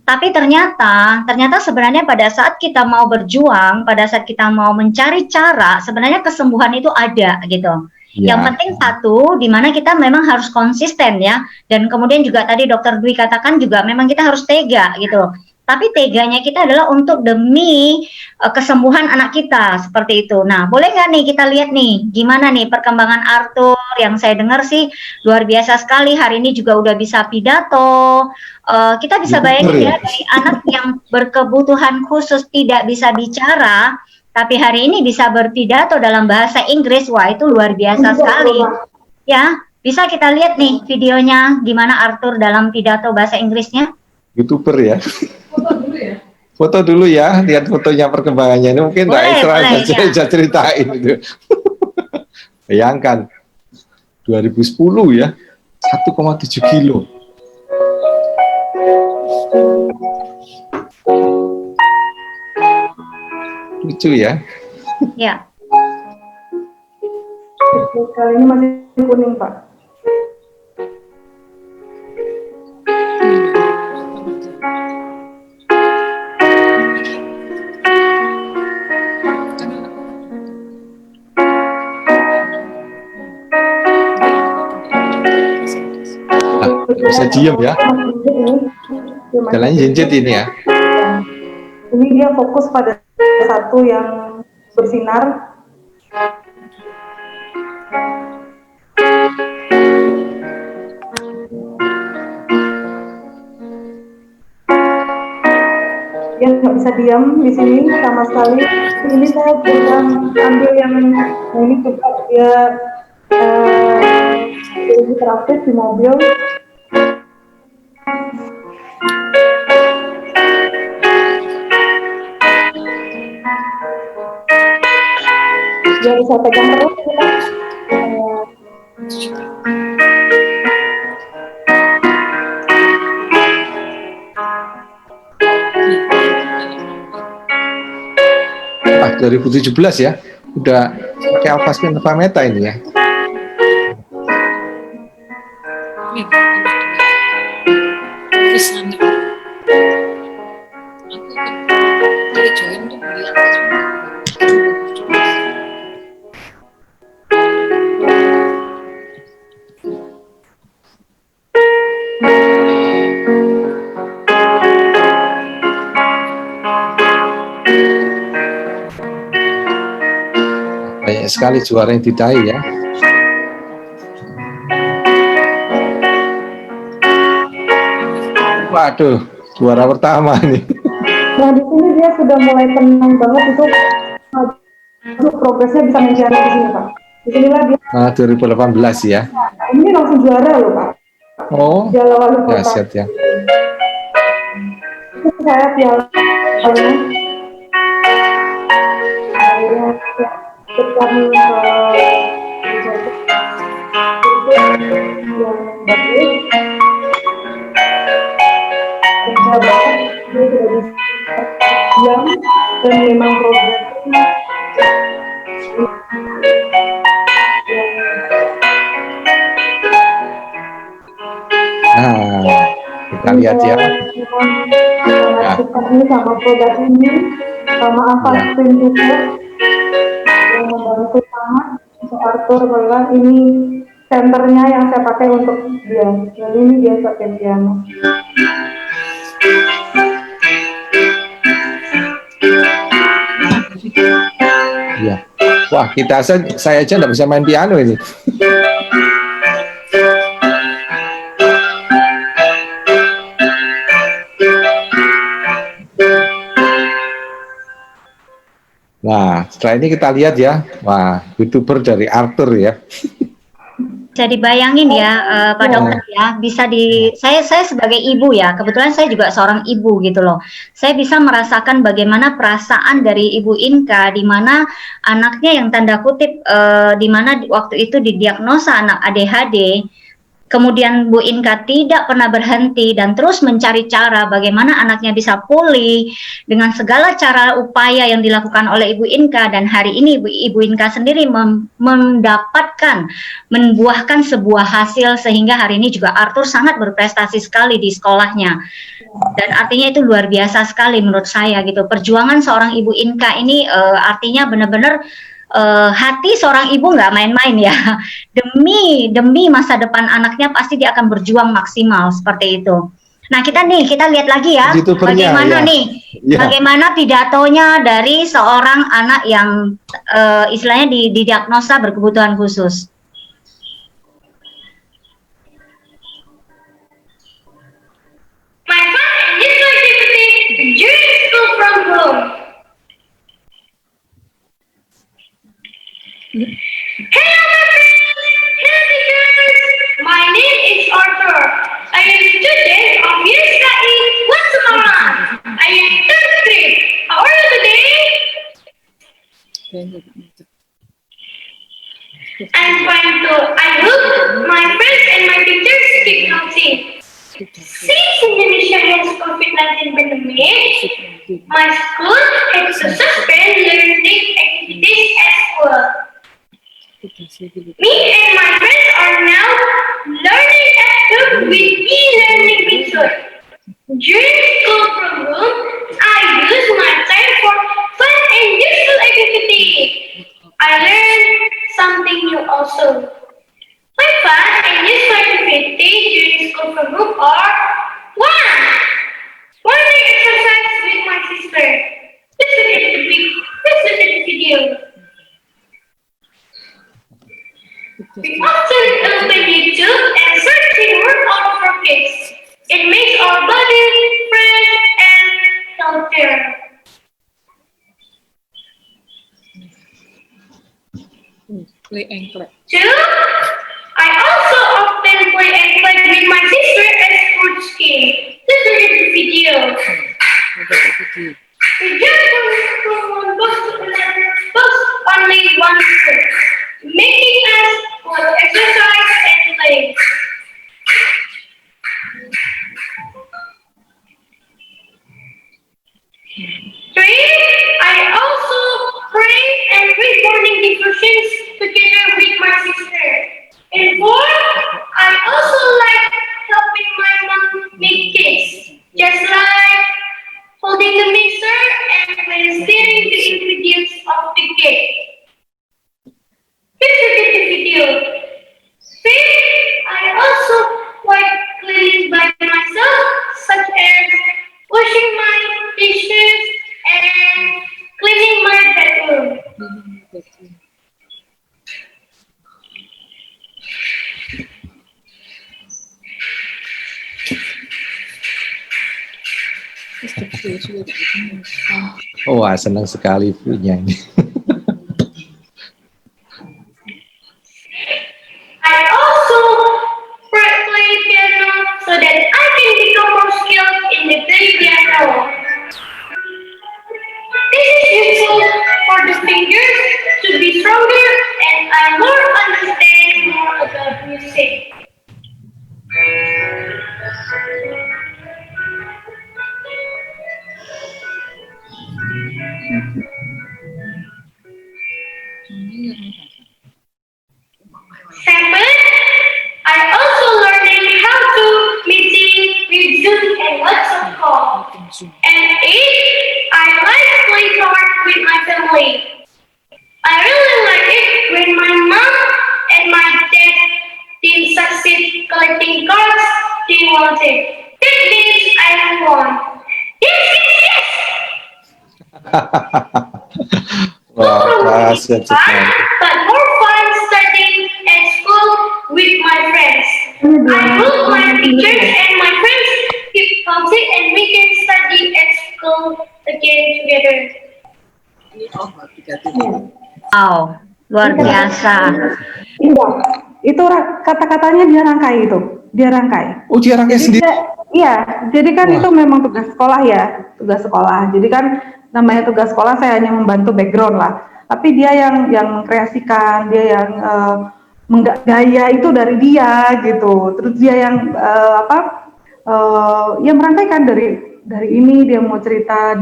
Tapi ternyata sebenarnya pada saat kita mau berjuang, pada saat kita mau mencari cara, sebenarnya kesembuhan itu ada gitu. Yang penting satu, di mana kita memang harus konsisten ya, dan kemudian juga tadi Dokter Dwi katakan juga memang kita harus tega gitu. Tapi teganya kita adalah untuk demi kesembuhan anak kita seperti itu. Nah, boleh nggak nih kita lihat nih gimana nih perkembangan Arthur? Yang saya dengar sih luar biasa sekali. Hari ini juga udah bisa pidato. Kita bisa bayangin ya dari anak yang berkebutuhan khusus tidak bisa bicara, tapi hari ini bisa berpidato dalam bahasa Inggris. Wah, itu luar biasa sekali. Ya, bisa kita lihat nih videonya gimana Arthur dalam pidato bahasa Inggrisnya. YouTuber ya. Foto dulu ya, lihat fotonya perkembangannya. Ini mungkin Mbak Isra bisa ceritain itu. Bayangkan 2010 ya, 1,7 kilo. Lucu ya. Ya. Kali ini masih kuning Pak. Bisa diem ya. Jalannya jinjit ini ya. Ini dia fokus pada satu yang bersinar. Dia nggak bisa diam di sini sama sekali. Ini saya berusaha ambil yang ini juga dia interaktif di mobil. Dia bisa pegang terus ya. Ah, 2017 ya, udah pakai Alphaspin Meta ini ya. Banyak sekali juara yang didai ya. Waduh, juara pertama nih. Nah di sini dia sudah mulai tenang banget itu progresnya bisa menjadi di sini Pak. Di sinilah dia. 2018 ya. Ini langsung juara loh Pak. Oh, Piala Wali Kota. dahsyat ya. Itu saya piala akhirnya ikut kami yang bagus, kerja banget, dia tidak bisa diam, dan memang progresnya kita lihat ya. Ini sama produk ini, sama Avastin juga yang membantu sangat untuk Arthur, bahkan ini senternya yang saya pakai untuk dia, dan ini dia pakai piano. Iya. Wah, saya aja nggak bisa main piano ini. Nah, setelah ini kita lihat ya. Wah, YouTuber dari Arthur ya. Bisa dibayangin ya, Pak Dokter ya, saya sebagai ibu ya, kebetulan saya juga seorang ibu gitu loh. Saya bisa merasakan bagaimana perasaan dari Ibu Inka, di mana anaknya yang tanda kutip, di mana waktu itu didiagnosa anak ADHD. Kemudian Bu Inka tidak pernah berhenti dan terus mencari cara bagaimana anaknya bisa pulih dengan segala cara upaya yang dilakukan oleh Ibu Inka, dan hari ini Ibu Inka sendiri membuahkan sebuah hasil sehingga hari ini juga Arthur sangat berprestasi sekali di sekolahnya. Dan artinya itu luar biasa sekali menurut saya gitu. Perjuangan seorang Ibu Inka ini artinya benar-benar hati seorang ibu nggak main-main ya. Demi masa depan anaknya pasti dia akan berjuang maksimal seperti itu. Nah kita lihat lagi ya bagaimana bagaimana pidatonya dari seorang anak yang istilahnya didiagnosa berkebutuhan khusus. My fun and useful activity during school from home. Hello my friends! Hello teachers! My name is Arthur. I am a student of USAI Guatemala. I am third grade. How are you today? I'm fine too. I hope my friends and my teachers keep healthy. Since Indonesia has COVID-19 pandemic, my school had to suspend learning activities at school. Me and my friends are now learning at home with e-learning method. During school from home, I use my time for fun and useful activity. I learned something new also. My fun and useful activity during school from home are 1. Morning exercise with my sister. Let's look at the video. We often open YouTube and searching workout for kids. It makes our body fresh and healthier. 2. I also often play and play with my sister at sports game. Let's look at the video. We jump from one bus to another bus only one step, making us both exercise and play. 3. I also pray and read morning devotions together with my sister. And 4. I also like helping my mom make cakes, just like holding the mixer and stirring the ingredients of the cake. Let's look at the video. 5. I also like cleaning by myself, such as washing my dishes and cleaning my bedroom. Wah, senang sekali punya ini. I also play piano so that I can become more skilled in the play piano. And 8, I like playing cards with my family. I really like it when my mom and my dad didn't succeed collecting cards they wanted. That means I won. Yes, yes, yes! Wah, dahsyat sekali. But more fun studying at school with my friends. I hope my teachers and my friends keep healthy and we can study at school again together. Wow, luar biasa. Iya, itu kata-katanya dia rangkai itu, dia rangkai. Oh, dia rangkai sendiri. Iya, jadi kan Wah. itu memang tugas sekolah ya, tugas sekolah. Jadi kan namanya tugas sekolah saya hanya membantu background lah. Tapi dia yang mengkreasikan, dia yang gaya itu dari dia gitu. Terus dia yang ya merangkaikan dari ini dia mau cerita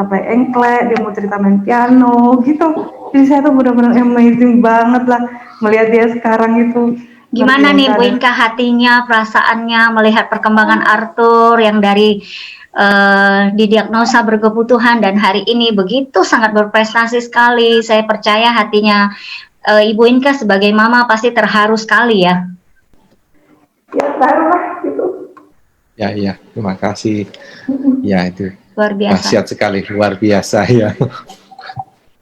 play engklek, dia mau cerita main piano gitu. Jadi saya tuh benar-benar amazing banget lah melihat dia sekarang itu. Gimana nih Bu Inka hatinya, perasaannya melihat perkembangan Arthur yang dari didiagnosa berkebutuhan dan hari ini begitu sangat berprestasi sekali. Saya percaya hatinya Ibu Inka sebagai mama pasti terharu sekali ya. Ya terharu lah gitu. Ya, terima kasih. Ya, itu Luar biasa. dahsyat sekali, luar biasa ya.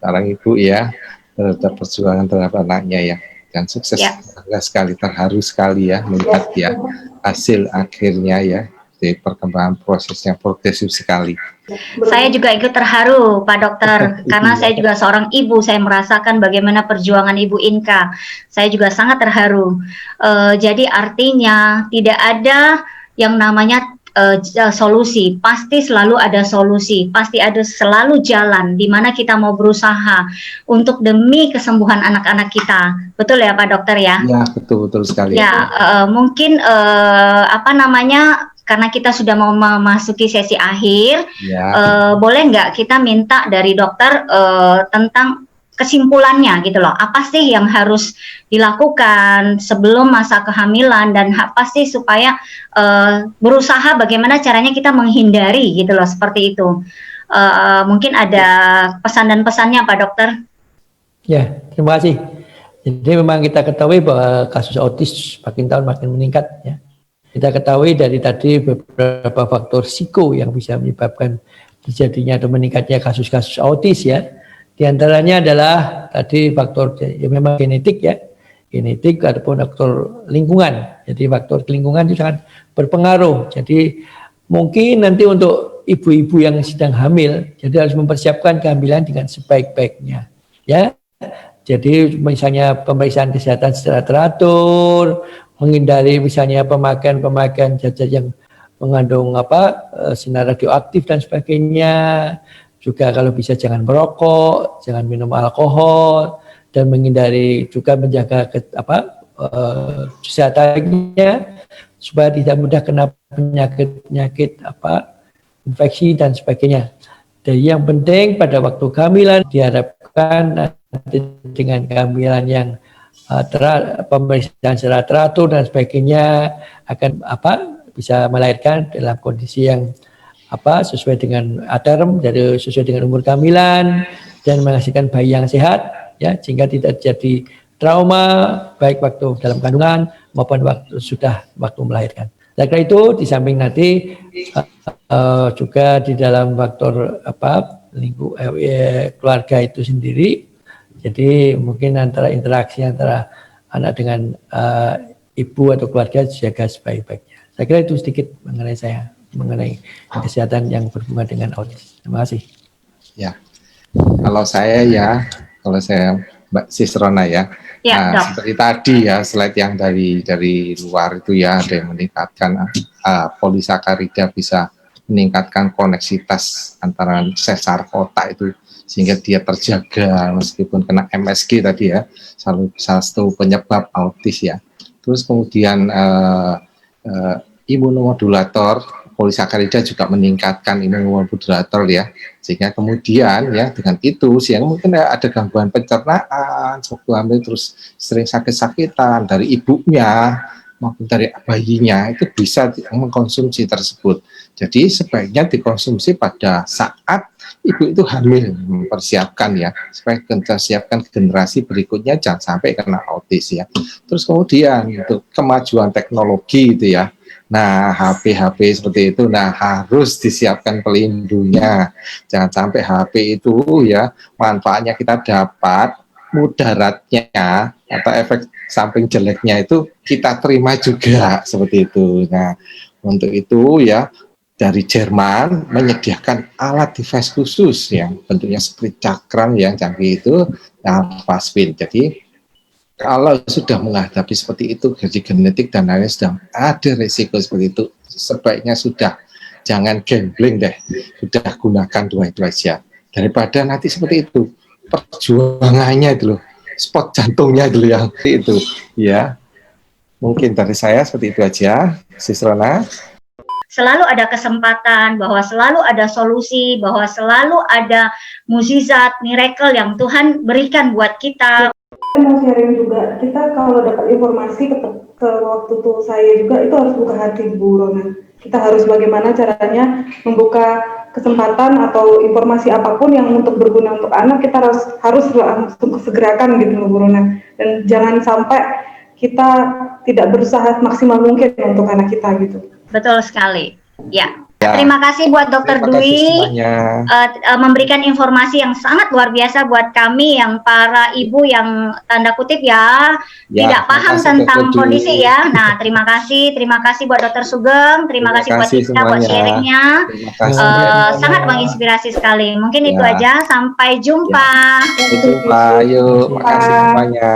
Sekarang Ibu ya, terhadap perjuangan terhadap anaknya ya. Dan sukses, bangga sekali, terharu sekali ya melihat ya hasil akhirnya ya. Di perkembangan prosesnya progresif sekali. Saya juga ikut terharu Pak Dokter karena saya juga seorang ibu, saya merasakan bagaimana perjuangan Ibu Inka. Saya juga sangat terharu. Jadi artinya tidak ada yang namanya solusi, pasti selalu ada solusi, pasti ada selalu jalan di mana kita mau berusaha untuk demi kesembuhan anak-anak kita. Betul ya Pak Dokter ya? Ya, betul sekali. Ya, mungkin karena kita sudah mau memasuki sesi akhir, boleh nggak kita minta dari dokter tentang kesimpulannya gitu loh. Apa sih yang harus dilakukan sebelum masa kehamilan dan apa sih supaya berusaha bagaimana caranya kita menghindari gitu loh, seperti itu. Mungkin ada pesan dan pesannya Pak Dokter. Ya, terima kasih. Jadi memang kita ketahui bahwa kasus autis makin tahun makin meningkat ya. Kita ketahui dari tadi beberapa faktor risiko yang bisa menyebabkan terjadinya atau meningkatnya kasus-kasus autis ya. Di antaranya adalah tadi faktor ya memang genetik ya. Genetik ataupun faktor lingkungan. Jadi faktor lingkungan itu sangat berpengaruh. Jadi mungkin nanti untuk ibu-ibu yang sedang hamil, jadi harus mempersiapkan kehamilan dengan sebaik-baiknya ya. Jadi misalnya pemeriksaan kesehatan secara teratur, menghindari misalnya pemakaian zat-zat yang mengandung sinar radioaktif dan sebagainya. Juga kalau bisa jangan merokok, jangan minum alkohol, dan menghindari juga menjaga kesehatannya supaya tidak mudah kena penyakit infeksi dan sebagainya. Dan yang penting pada waktu kehamilan diharapkan nanti dengan kehamilan yang pemeriksaan secara teratur dan sebagainya akan bisa melahirkan dalam kondisi yang sesuai dengan term, jadi sesuai dengan umur kehamilan dan menghasilkan bayi yang sehat ya, sehingga tidak terjadi trauma baik waktu dalam kandungan maupun waktu melahirkan. Karena itu di samping nanti juga di dalam faktor keluarga itu sendiri. Jadi mungkin antara interaksi antara anak dengan ibu atau keluarga dijaga sebaik-baiknya. Saya kira itu sedikit mengenai kesehatan yang berhubungan dengan autis. Terima kasih. Ya, kalau saya Mbak Sisrona ya, seperti tadi ya slide yang dari luar itu ya ada yang meningkatkan polisakarida bisa meningkatkan koneksitas antara sesar otak itu sehingga dia terjaga meskipun kena MSG tadi ya, salah satu penyebab autis ya. Terus kemudian imunomodulator polisakarida juga meningkatkan imunomodulator ya, sehingga kemudian ya dengan itu sehingga mungkin ada gangguan pencernaan waktu hamil, terus sering sakit-sakitan dari ibunya maupun dari bayinya itu bisa mengkonsumsi tersebut. Jadi sebaiknya dikonsumsi pada saat ibu itu hamil, mempersiapkan ya, supaya kita siapkan generasi berikutnya jangan sampai kena autis ya. Terus kemudian untuk kemajuan teknologi itu ya, nah HP seperti itu, nah harus disiapkan pelindungnya, jangan sampai HP itu ya manfaatnya kita dapat, mudaratnya atau efek samping jeleknya itu kita terima juga seperti itu. Nah, untuk itu ya dari Jerman menyediakan alat device khusus yang bentuknya seperti cakram yang canggih itu, Nalvaspin. Jadi kalau sudah menghadapi seperti itu, gaji genetik dan lain-lain sedang ada risiko seperti itu, sebaiknya sudah jangan gambling deh, sudah gunakan dua itu aja daripada nanti seperti itu perjuangannya itu loh, spot jantungnya dulu yang itu ya. Mungkin dari saya seperti itu aja, Sis Rona. Selalu ada kesempatan, bahwa selalu ada solusi, bahwa selalu ada mukjizat, miracle yang Tuhan berikan buat kita. Saya mau sharing juga, kita kalau dapat informasi ke waktu tuh saya juga itu harus buka hati Bu Rona. Kita harus bagaimana caranya membuka kesempatan atau informasi apapun yang untuk berguna untuk anak, kita harus langsung segerakan gitu Bu Rona. Dan jangan sampai kita tidak berusaha maksimal mungkin untuk anak kita gitu. Betul sekali. Ya. Terima kasih buat Dokter Dwi memberikan informasi yang sangat luar biasa buat kami yang para ibu yang tanda kutip ya tidak paham tentang kondisi ya. Nah, terima kasih buat Dokter Sugeng, terima kasih buat kita buat sharingnya, sangat menginspirasi sekali. Mungkin itu aja, sampai jumpa. Sampai jumpa, yuk, makasih semuanya.